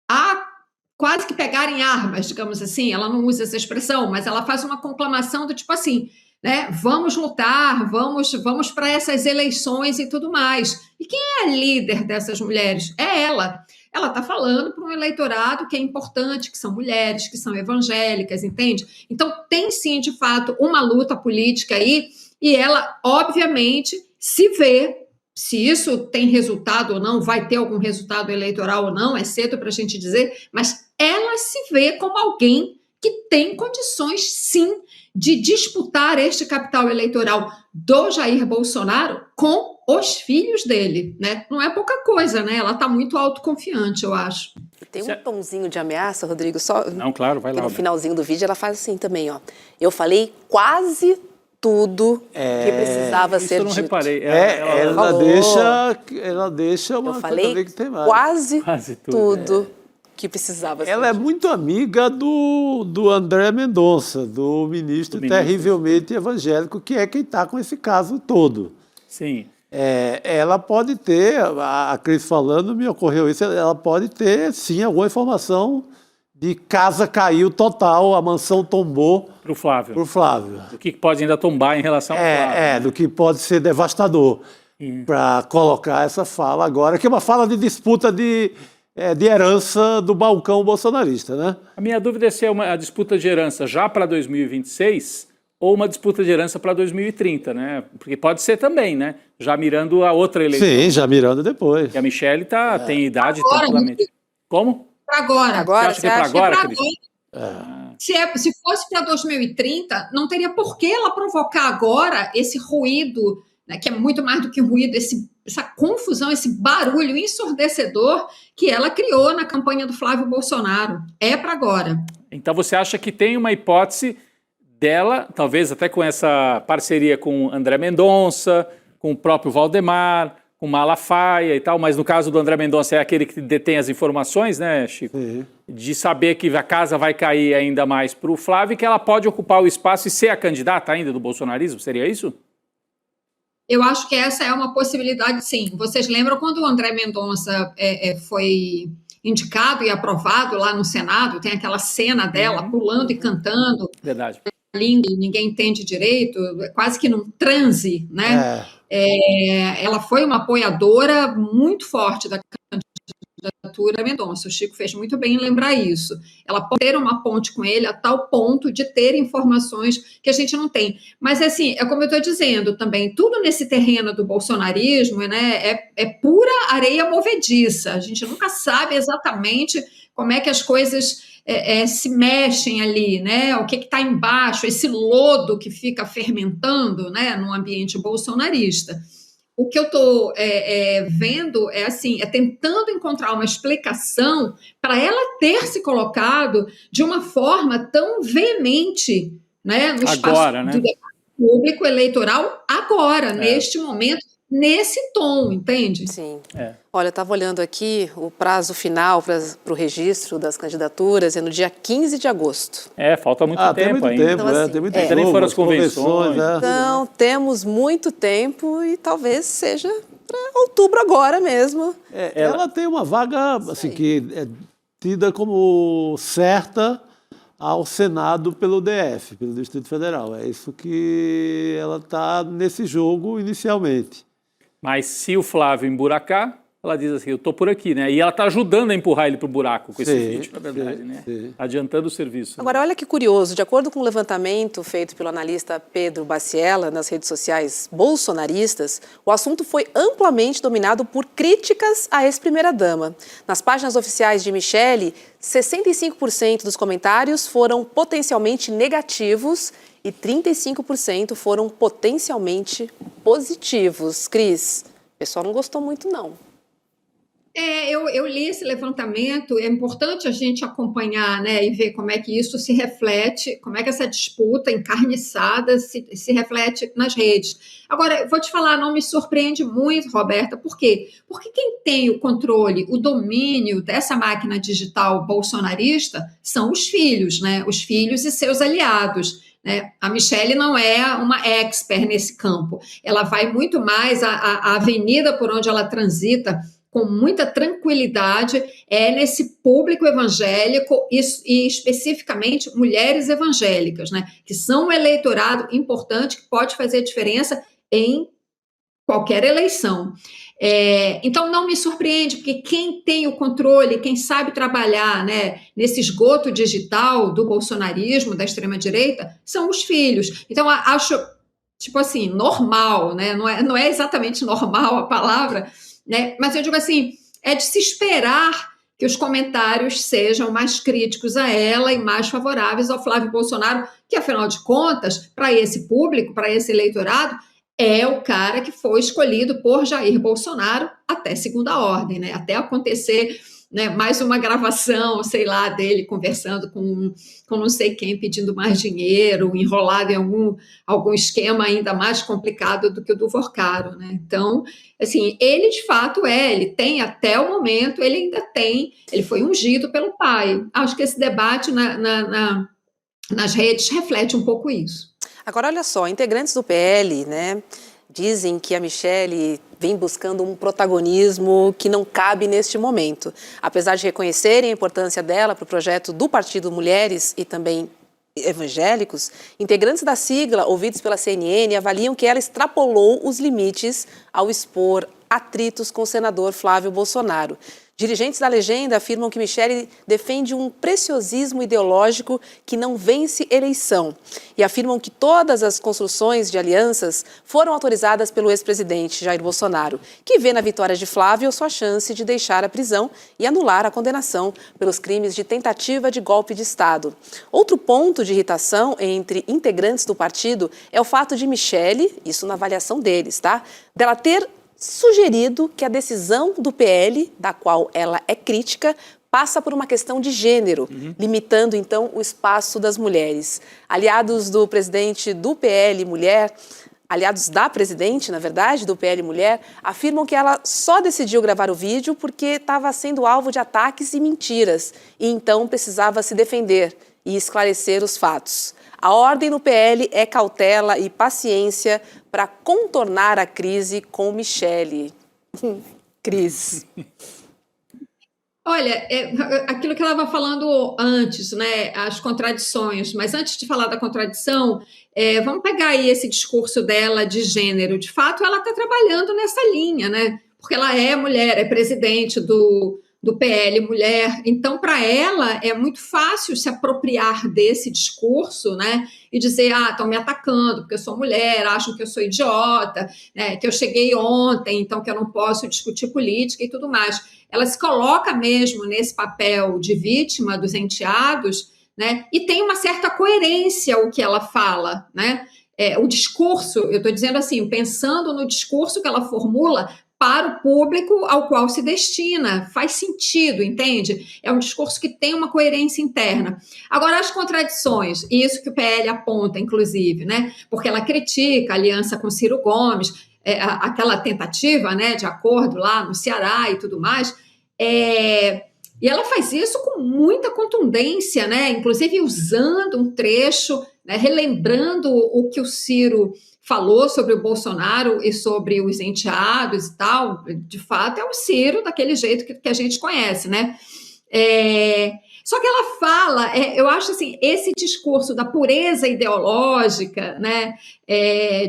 a quase que pegarem armas, digamos assim. Ela não usa essa expressão, mas ela faz uma conclamação do tipo assim, né, vamos lutar, vamos para essas eleições e tudo mais. E quem é a líder dessas mulheres? É ela. Ela está falando para um eleitorado que é importante, que são mulheres, que são evangélicas, entende? Então, tem sim, de fato, uma luta política aí, e ela, obviamente, se vê, se isso tem resultado ou não, vai ter algum resultado eleitoral ou não, é cedo para a gente dizer, mas ela se vê como alguém que tem condições, sim, de disputar este capital eleitoral do Jair Bolsonaro com os filhos dele, né? Não é pouca coisa, né? Ela está muito autoconfiante, eu acho. Tem um tomzinho de ameaça, Rodrigo, só... Não, claro, vai lá. No finalzinho do vídeo ela faz assim também, ó. Eu falei quase tudo que precisava ser dito. Isso eu não reparei. Ela deixa uma eu falei coisa que tem mais. quase tudo que precisava ser Ela é muito amiga do André Mendonça, do ministro terrivelmente evangélico, que é quem está com esse caso todo. Sim. Ela pode ter, a Cris falando, me ocorreu isso, ela pode ter, sim, alguma informação de casa caiu total, a mansão tombou. Pro Flávio. Do que pode ainda tombar em relação ao Flávio. Do que pode ser devastador. Para colocar essa fala agora, que é uma fala de disputa de herança do balcão bolsonarista, né? A minha dúvida é se é a disputa de herança já para 2026 ou uma disputa de herança para 2030, né? Porque pode ser também, né? Já mirando a outra eleição. Sim, já mirando depois. E a Michelle tem idade tranquilamente. Como? Para agora. Agora? Você acha que é para agora, Cris? Se fosse para 2030, não teria por que ela provocar agora esse ruído, né, que é muito mais do que ruído, essa confusão, esse barulho ensurdecedor que ela criou na campanha do Flávio Bolsonaro. É para agora. Então você acha que tem uma hipótese dela, talvez até com essa parceria com André Mendonça, com o próprio Valdemar, com Malafaia e tal, mas no caso do André Mendonça é aquele que detém as informações, né, Chico? Sim. De saber que a casa vai cair ainda mais para o Flávio e que ela pode ocupar o espaço e ser a candidata ainda do bolsonarismo, seria isso? Eu acho que essa é uma possibilidade, sim. Vocês lembram quando o André Mendonça foi indicado e aprovado lá no Senado? Tem aquela cena dela pulando e cantando. Verdade. Ninguém entende direito, quase que num transe, né? Ela foi uma apoiadora muito forte da candidatura Mendonça. O Chico fez muito bem em lembrar isso. Ela pode ter uma ponte com ele a tal ponto de ter informações que a gente não tem. Mas, assim, é como eu estou dizendo também, tudo nesse terreno do bolsonarismo, né, é pura areia movediça. A gente nunca sabe exatamente como é que as coisas se mexem ali, né? O que está embaixo, esse lodo que fica fermentando, né, no ambiente bolsonarista. O que eu estou vendo é tentando encontrar uma explicação para ela ter se colocado de uma forma tão veemente, né, no espaço do debate público eleitoral agora, neste momento, nesse tom, entende? Sim. Olha, eu estava olhando aqui, o prazo final para o registro das candidaturas é no dia 15 de agosto. Falta muito tempo ainda. Tempo, então, assim, tem muito tempo. Nem foram as convenções. Então, temos muito tempo e talvez seja para outubro agora mesmo. Ela tem uma vaga assim, que é tida como certa ao Senado pelo DF, pelo Distrito Federal. É isso que ela está nesse jogo inicialmente. Mas se o Flávio emburacar, ela diz assim, eu estou por aqui, né? E ela está ajudando a empurrar ele para o buraco com esse vídeo, na verdade, né? Adiantando o serviço. Agora, olha que curioso, de acordo com um levantamento feito pelo analista Pedro Baciela nas redes sociais bolsonaristas, o assunto foi amplamente dominado por críticas à ex-primeira-dama. Nas páginas oficiais de Michelle, 65% dos comentários foram potencialmente negativos e 35% foram potencialmente positivos. Cris, o pessoal não gostou muito, não. Eu li esse levantamento, é importante a gente acompanhar, né, e ver como é que isso se reflete, como é que essa disputa encarniçada se reflete nas redes. Agora, eu vou te falar, não me surpreende muito, Roberta, por quê? Porque quem tem o controle, o domínio dessa máquina digital bolsonarista são os filhos, né, os filhos e seus aliados. né? A Michelle não é uma expert nesse campo, ela vai muito mais, a avenida por onde ela transita com muita tranquilidade é nesse público evangélico e especificamente mulheres evangélicas, né? Que são um eleitorado importante que pode fazer diferença em qualquer eleição. Então não me surpreende, porque quem tem o controle, quem sabe trabalhar, né, nesse esgoto digital do bolsonarismo, da extrema-direita, são os filhos. Então acho, tipo assim, normal, né? Não é exatamente normal a palavra, né? Mas eu digo assim, é de se esperar que os comentários sejam mais críticos a ela e mais favoráveis ao Flávio Bolsonaro, que afinal de contas, para esse público, para esse eleitorado, é o cara que foi escolhido por Jair Bolsonaro até segunda ordem, né? Até acontecer, né, mais uma gravação, sei lá, dele conversando com não sei quem, pedindo mais dinheiro, enrolado em algum esquema ainda mais complicado do que o do Vorcaro, né? Então, assim, ele de fato ele tem até o momento, ele foi ungido pelo pai. Acho que esse debate nas redes reflete um pouco isso. Agora, olha só, integrantes do PL, né, dizem que a Michelle vem buscando um protagonismo que não cabe neste momento. Apesar de reconhecerem a importância dela para o projeto do Partido Mulheres e também evangélicos, integrantes da sigla, ouvidos pela CNN, avaliam que ela extrapolou os limites ao expor atritos com o senador Flávio Bolsonaro. Dirigentes da legenda afirmam que Michelle defende um preciosismo ideológico que não vence eleição e afirmam que todas as construções de alianças foram autorizadas pelo ex-presidente Jair Bolsonaro, que vê na vitória de Flávio sua chance de deixar a prisão e anular a condenação pelos crimes de tentativa de golpe de Estado. Outro ponto de irritação entre integrantes do partido é o fato de Michelle, isso na avaliação deles, tá? Dela ter sugerido que a decisão do PL, da qual ela é crítica, passa por uma questão de gênero, limitando, então, o espaço das mulheres. Aliados do presidente do PL Mulher, aliados da presidente, na verdade, do PL Mulher, afirmam que ela só decidiu gravar o vídeo porque estava sendo alvo de ataques e mentiras, e então precisava se defender e esclarecer os fatos. A ordem no PL é cautela e paciência para contornar a crise com Michelle. Cris. Olha, aquilo que ela estava falando antes, né, as contradições, mas antes de falar da contradição, vamos pegar aí esse discurso dela de gênero. De fato, ela está trabalhando nessa linha, né, porque ela é mulher, é presidente do PL Mulher, então para ela é muito fácil se apropriar desse discurso, né, e dizer, estão me atacando porque eu sou mulher, acham que eu sou idiota, né, que eu cheguei ontem, então que eu não posso discutir política e tudo mais. Ela se coloca mesmo nesse papel de vítima dos enteados, né, e tem uma certa coerência o que ela fala, né, o discurso, eu estou dizendo assim, pensando no discurso que ela formula para o público ao qual se destina. Faz sentido, entende? É um discurso que tem uma coerência interna. Agora, as contradições, isso que o PL aponta, inclusive, né? Porque ela critica a aliança com Ciro Gomes, aquela tentativa, né, de acordo lá no Ceará e tudo mais, e ela faz isso com muita contundência, né? Inclusive usando um trecho, né, relembrando o que o Ciro falou sobre o Bolsonaro e sobre os enteados e tal. De fato, é o Ciro daquele jeito que a gente conhece, né? Só que ela fala, eu acho assim, esse discurso da pureza ideológica, né,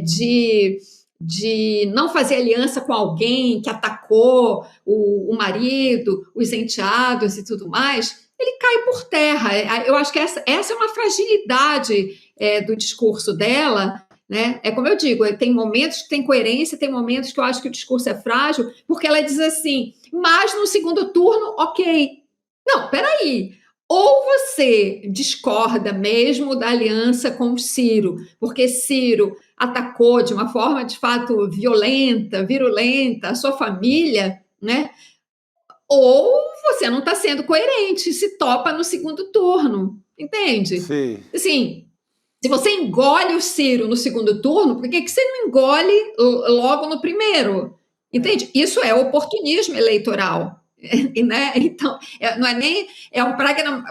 de não fazer aliança com alguém que atacou o marido, os enteados e tudo mais, ele cai por terra. Eu acho que essa é uma fragilidade do discurso dela, né? É como eu digo, tem momentos que tem coerência, tem momentos que eu acho que o discurso é frágil, porque ela diz assim, mas no segundo turno, ok. Não, peraí. Ou você discorda mesmo da aliança com o Ciro, porque Ciro atacou de uma forma, de fato, violenta, virulenta a sua família, né? Ou você não está sendo coerente, se topa no segundo turno, entende? Sim. Assim, se você engole o Ciro no segundo turno, por que você não engole logo no primeiro? Entende? Isso é oportunismo eleitoral. Né? Então, não é nem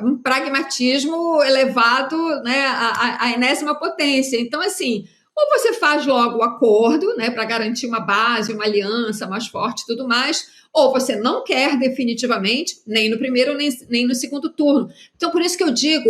um pragmatismo elevado, né, à enésima potência. Então, assim, ou você faz logo o acordo, né, para garantir uma base, uma aliança mais forte e tudo mais, ou você não quer definitivamente, nem no primeiro, nem no segundo turno. Então, por isso que eu digo,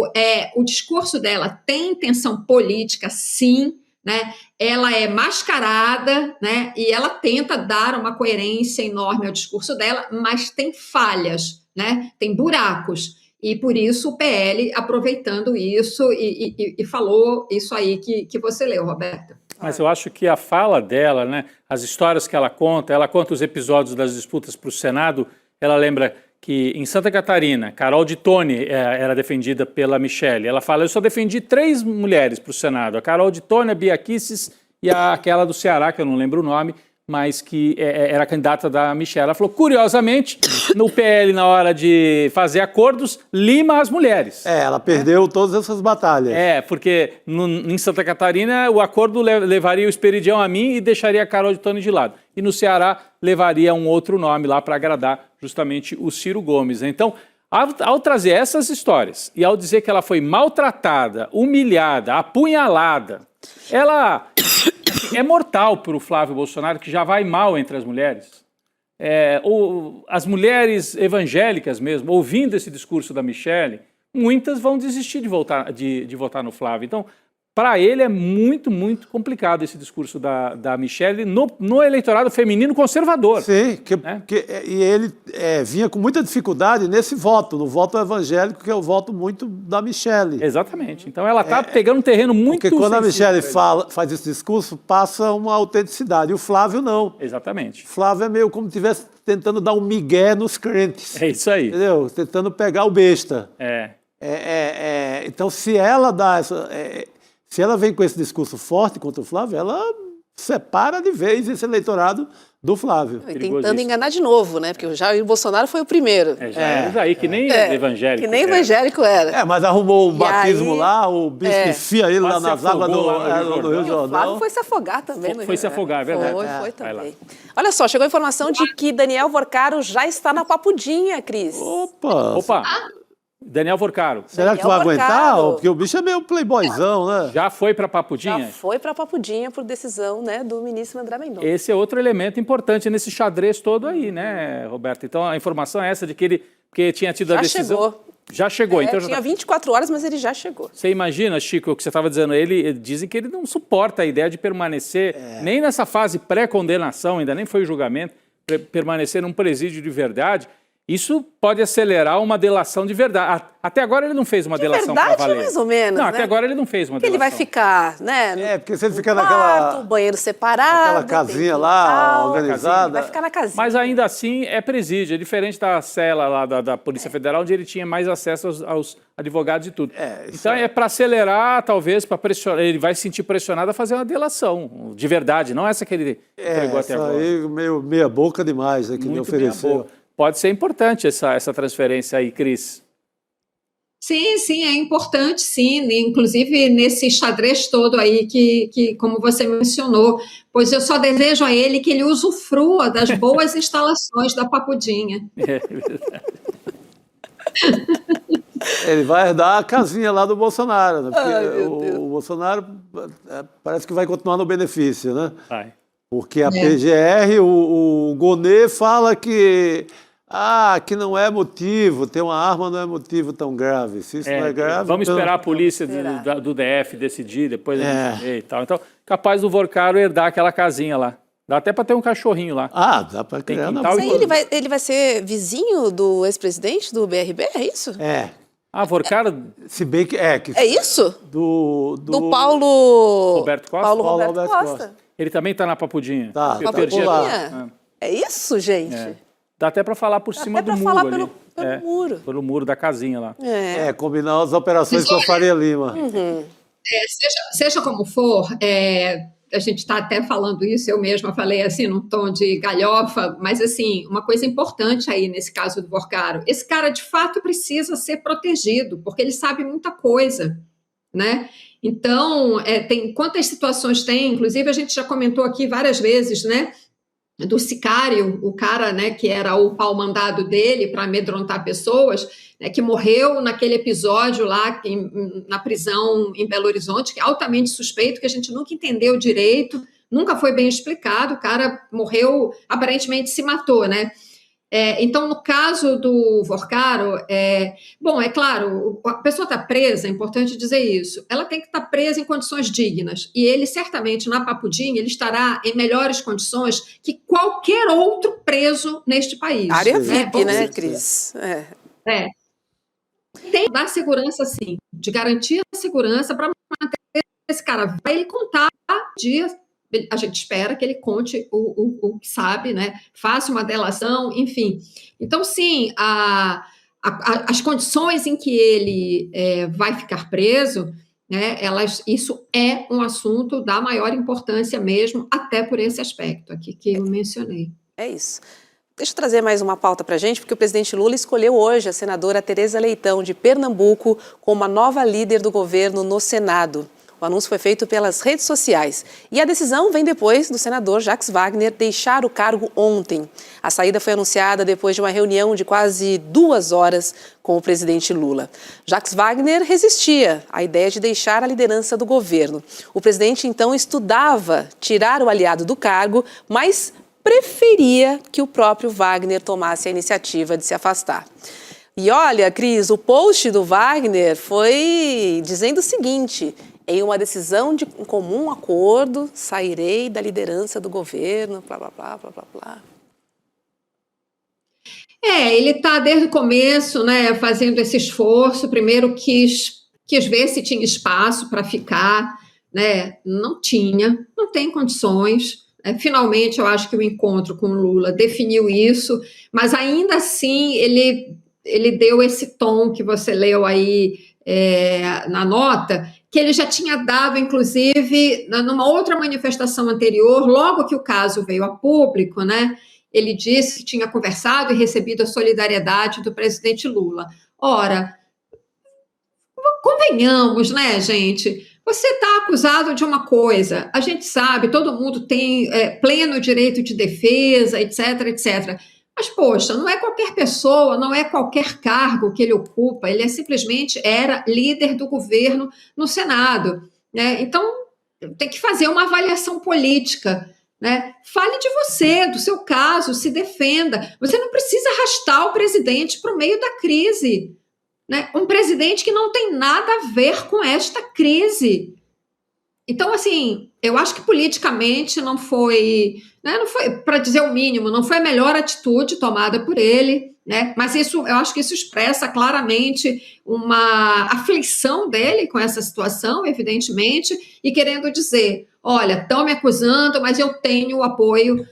o discurso dela tem intenção política, sim, né? Ela é mascarada, né? E ela tenta dar uma coerência enorme ao discurso dela, mas tem falhas, né? Tem buracos. E por isso o PL aproveitando isso e falou isso aí que você leu, Roberta. Mas eu acho que a fala dela, né, as histórias que ela conta os episódios das disputas para o Senado, ela lembra que em Santa Catarina, Carol de Tone era defendida pela Michelle. Ela fala, eu só defendi 3 mulheres para o Senado, a Carol de Tone, a Bia Kicis e aquela do Ceará, que eu não lembro o nome, mas que era a candidata da Michelle. Ela falou, curiosamente, no PL, na hora de fazer acordos, lima as mulheres. Ela perdeu todas essas batalhas. Porque em Santa Catarina o acordo levaria o Esperidião a mim e deixaria a Carol de Tone de lado. E no Ceará levaria um outro nome lá para agradar justamente o Ciro Gomes. Então, ao trazer essas histórias e ao dizer que ela foi maltratada, humilhada, apunhalada, ela é mortal para o Flávio Bolsonaro, que já vai mal entre as mulheres. As mulheres evangélicas mesmo, ouvindo esse discurso da Michelle, muitas vão desistir de votar no Flávio. Então, para ele é muito, muito complicado esse discurso da Michelle no eleitorado feminino conservador. Sim, e ele vinha com muita dificuldade nesse voto, no voto evangélico, que é o voto muito da Michelle. Exatamente. Então ela está pegando um terreno muito Porque quando a Michelle faz esse discurso, passa uma autenticidade. E o Flávio não. Exatamente. O Flávio é meio como se estivesse tentando dar um migué nos crentes. É isso aí. Entendeu? Tentando pegar o besta. Então, se ela dá se ela vem com esse discurso forte contra o Flávio, ela separa de vez esse eleitorado do Flávio. E tentando enganar de novo, né? Porque o Jair Bolsonaro foi o primeiro. Aí, que nem evangélico. Que nem evangélico era. Mas arrumou um batismo lá, o bispo enfia ele lá nas águas do Rio Jordão. O Flávio foi se afogar também. Foi se afogar, é verdade. Foi também. Olha só, chegou a informação de que Daniel Vorcaro já está na Papudinha, Cris. Opa! Daniel Vorcaro. Será que tu vai aguentar? Porque o bicho é meio playboyzão, né? Já foi para Papudinha? Já foi para Papudinha por decisão, né, do ministro André Mendonça. Esse é outro elemento importante nesse xadrez todo aí, né, Roberto? Então a informação é essa de que ele tinha tido a decisão. Já chegou. Então tinha 24 horas, mas ele já chegou. Você imagina, Chico, o que você estava dizendo, dizem que ele não suporta a ideia de permanecer, nem nessa fase pré-condenação, ainda nem foi o julgamento, permanecer num presídio de verdade. Isso pode acelerar uma delação de verdade. Até agora ele não fez uma delação para valer. Mais ou menos, não, né? até agora ele não fez uma delação. Ele vai ficar, né? Porque se ele ficar naquela... banheiro separado. Aquela casinha lá, organizada. Vai ficar na casinha. Mas ainda assim é presídio. É diferente da cela lá da Polícia Federal, onde ele tinha mais acesso aos advogados e tudo. Então é para acelerar, talvez, para pressionar. Ele vai se sentir pressionado a fazer uma delação. De verdade, não essa que ele entregou até agora. Isso aí, meio meia boca demais, que me ofereceu. Pode ser importante essa transferência aí, Cris. Sim, é importante, sim. Inclusive nesse xadrez todo aí que como você mencionou, pois eu só desejo a ele que ele usufrua das boas instalações da Papudinha. É verdade. Ele vai herdar a casinha lá do Bolsonaro, né? Porque o Bolsonaro parece que vai continuar no benefício, né? Vai. Porque a PGR, o Gonê fala que não é motivo, ter uma arma não é motivo tão grave. Se isso não é grave... Vamos esperar a polícia do DF decidir, depois a gente vê e tal. Então, capaz do Vorcaro herdar aquela casinha lá. Dá até para ter um cachorrinho lá. Dá para criar. Ele vai ser vizinho do ex-presidente do BRB, é isso? Vorcaro... Se bem que... É isso? Do Paulo... Roberto Costa? Paulo Roberto Costa. Ele também está na Papudinha. Tá lá. É isso, gente? Dá até para falar por cima do muro ali. Pelo muro. Pelo muro da casinha lá. Combinar as operações com a Faria Lima. Seja como for, a gente está até falando isso, eu mesma falei assim num tom de galhofa, mas assim, uma coisa importante aí nesse caso do Vorcaro, esse cara de fato precisa ser protegido, porque ele sabe muita coisa, né? Então, tem quantas situações tem, inclusive a gente já comentou aqui várias vezes, né? do sicário, o cara, né, que era o pau-mandado dele para amedrontar pessoas, né, que morreu naquele episódio lá na prisão em Belo Horizonte, que é altamente suspeito, que a gente nunca entendeu direito, nunca foi bem explicado, o cara morreu, aparentemente se matou, né? Então, no caso do Vorcaro, bom, é claro, a pessoa está presa, é importante dizer isso, ela tem que estar presa em condições dignas, e ele certamente, na Papudinha, ele estará em melhores condições que qualquer outro preso neste país. Área VIP, né, Cris? Tem que dar segurança, sim, de garantir a segurança para manter esse cara. Vai ele contar dias. A gente espera que ele conte o que sabe, né? Faça uma delação, enfim. Então, sim, as condições em que ele vai ficar preso, né, isso é um assunto da maior importância mesmo, até por esse aspecto aqui que eu mencionei. É isso. Deixa eu trazer mais uma pauta para a gente, porque o presidente Lula escolheu hoje a senadora Tereza Leitão, de Pernambuco, como a nova líder do governo no Senado. O anúncio foi feito pelas redes sociais e a decisão vem depois do senador Jacques Wagner deixar o cargo ontem. A saída foi anunciada depois de uma reunião de quase 2 horas com o presidente Lula. Jacques Wagner resistia à ideia de deixar a liderança do governo. O presidente, então, estudava tirar o aliado do cargo, mas preferia que o próprio Wagner tomasse a iniciativa de se afastar. E olha, Cris, o post do Wagner foi dizendo o seguinte: em uma decisão de comum acordo, sairei da liderança do governo, blá, blá, blá, blá, blá, blá. Ele está desde o começo, né, fazendo esse esforço. Primeiro quis ver se tinha espaço para ficar, né? Não tinha, não tem condições. Finalmente, eu acho que o encontro com o Lula definiu isso, mas ainda assim ele deu esse tom que você leu aí na nota, que ele já tinha dado, inclusive, numa outra manifestação anterior, logo que o caso veio a público, né? Ele disse que tinha conversado e recebido a solidariedade do presidente Lula. Ora, convenhamos, né, gente? Você está acusado de uma coisa, a gente sabe, todo mundo tem pleno direito de defesa, etc, etc. Mas, poxa, não é qualquer pessoa, não é qualquer cargo que ele ocupa, ele simplesmente era líder do governo no Senado, né? Então, tem que fazer uma avaliação política, né? Fale de você, do seu caso, se defenda. Você não precisa arrastar o presidente para o meio da crise, né? Um presidente que não tem nada a ver com esta crise. Então, assim, eu acho que politicamente não foi, para dizer o mínimo, não foi a melhor atitude tomada por ele, né? Mas eu acho que isso expressa claramente uma aflição dele com essa situação, evidentemente, e querendo dizer, olha, estão me acusando, mas eu tenho o apoio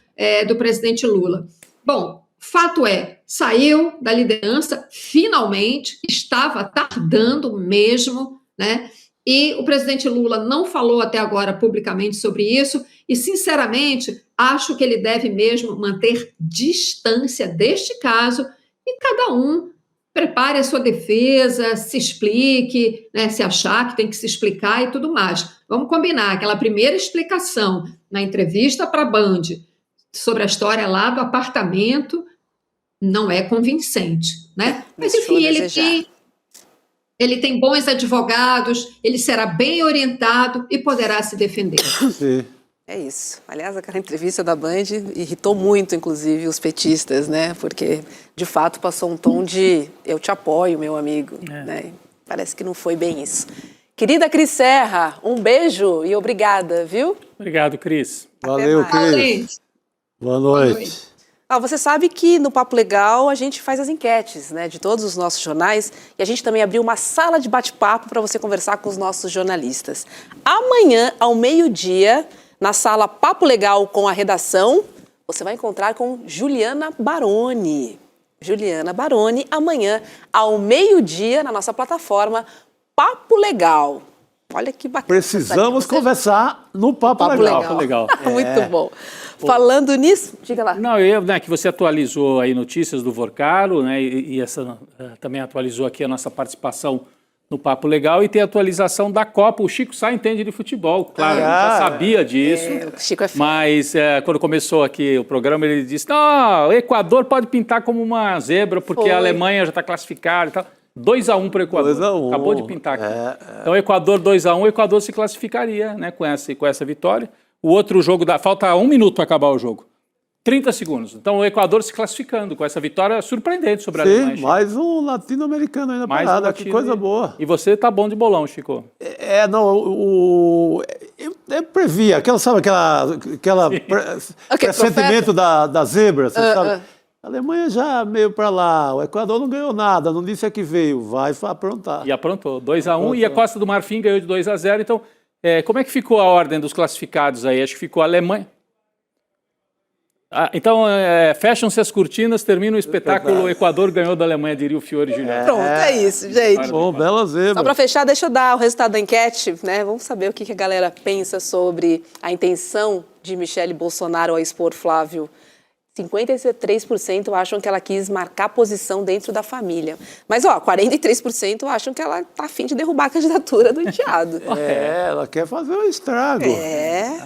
do presidente Lula. Bom, fato saiu da liderança, finalmente, estava tardando mesmo, né? E o presidente Lula não falou até agora publicamente sobre isso e, sinceramente, acho que ele deve mesmo manter distância deste caso e cada um prepare a sua defesa, se explique, né, se achar que tem que se explicar e tudo mais. Vamos combinar, aquela primeira explicação na entrevista para a Band sobre a história lá do apartamento não é convincente, né? Mas, enfim, ele tem bons advogados, ele será bem orientado e poderá se defender. Sim. É isso. Aliás, aquela entrevista da Band irritou muito, inclusive, os petistas, né? Porque, de fato, passou um tom de eu te apoio, meu amigo. Né? Parece que não foi bem isso. Querida Cris Serra, um beijo e obrigada, viu? Obrigado, Cris. Valeu, Cris. Boa noite. Você sabe que no Papo Legal a gente faz as enquetes, né, de todos os nossos jornais e a gente também abriu uma sala de bate-papo para você conversar com os nossos jornalistas. Amanhã, ao meio-dia, na sala Papo Legal com a redação, você vai encontrar com Juliana Baroni. Juliana Baroni, amanhã, ao meio-dia, na nossa plataforma Papo Legal. Olha que bacana. Precisamos conversar no Papo Legal. Papo Legal. Muito bom. Falando nisso, diga lá. Não, que você atualizou aí notícias do Vorcaro, né, e essa também atualizou aqui a nossa participação no Papo Legal, e tem a atualização da Copa. O Chico Sá entende de futebol, claro, ele já sabia disso. O Chico é fã. Mas quando começou aqui o programa, ele disse: não, o Equador pode pintar como uma zebra, porque a Alemanha já está classificada e tal. 2-1 para o Equador. 2-1. Acabou de pintar aqui. Então, o Equador 2-1, o Equador se classificaria, né, com essa vitória. O outro jogo, falta 1 minuto para acabar o jogo. 30 segundos. Então, o Equador se classificando com essa vitória surpreendente sobre a Alemanha. Sim, mais um latino-americano aí na parada, que coisa boa. E você tá bom de bolão, Chico. Eu previa, sabe aquela pressentimento da zebra, você sabe? A Alemanha já meio para lá, o Equador não ganhou nada, não disse a que veio, vai aprontar. E aprontou, 2-1, e a Costa do Marfim ganhou de 2-0, então como é que ficou a ordem dos classificados aí? Acho que ficou a Alemanha... então, fecham-se as cortinas, termina o espetáculo, o Equador ganhou da Alemanha, diria o Fiore Juliano. Pronto, é isso, gente. Bom, bela zebra. Só para fechar, deixa eu dar o resultado da enquete, né? Vamos saber o que a galera pensa sobre a intenção de Michele Bolsonaro ao expor Flávio. 53% acham que ela quis marcar posição dentro da família. Mas, 43% acham que ela tá a fim de derrubar a candidatura do enteado. Ela quer fazer um estrago.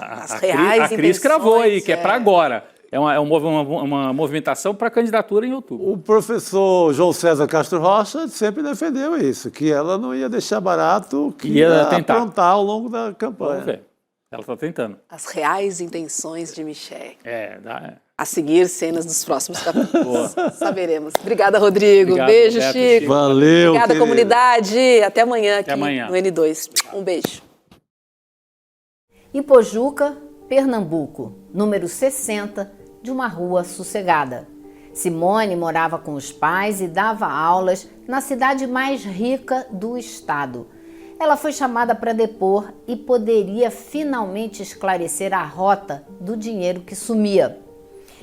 As reais A Cris cravou aí, que é para agora. É uma movimentação para a candidatura em outubro. O professor João César Castro Rocha sempre defendeu isso, que ela não ia deixar barato, que ia aprontar ao longo da campanha. Vamos ver. Ela está tentando. As reais intenções de Michele. Dá. A seguir, cenas dos próximos capítulos. Saberemos. Obrigada, Rodrigo. Obrigado, beijo, Roberto, Chico. Valeu, Obrigada, querido. comunidade. Até amanhã aqui amanhã. no N2. Um beijo. Ipojuca, Pernambuco, número 60 de uma rua sossegada. Simone morava com os pais e dava aulas na cidade mais rica do estado. Ela foi chamada para depor e poderia finalmente esclarecer a rota do dinheiro que sumia.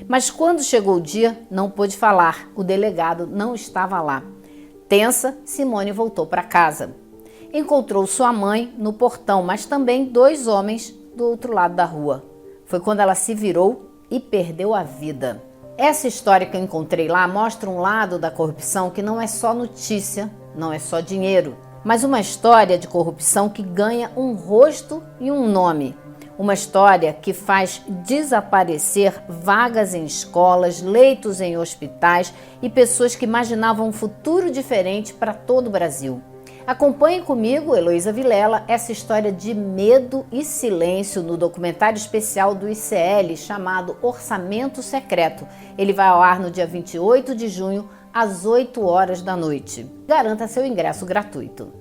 Mas quando chegou o dia, não pôde falar, o delegado não estava lá. Tensa, Simone voltou para casa. Encontrou sua mãe no portão, mas também 2 homens do outro lado da rua. Foi quando ela se virou e perdeu a vida. Essa história que eu encontrei lá mostra um lado da corrupção que não é só notícia, não é só dinheiro, mas uma história de corrupção que ganha um rosto e um nome. Uma história que faz desaparecer vagas em escolas, leitos em hospitais e pessoas que imaginavam um futuro diferente para todo o Brasil. Acompanhe comigo, Heloísa Vilela, essa história de medo e silêncio no documentário especial do ICL chamado Orçamento Secreto. Ele vai ao ar no dia 28 de junho, às 8 horas da noite. Garanta seu ingresso gratuito.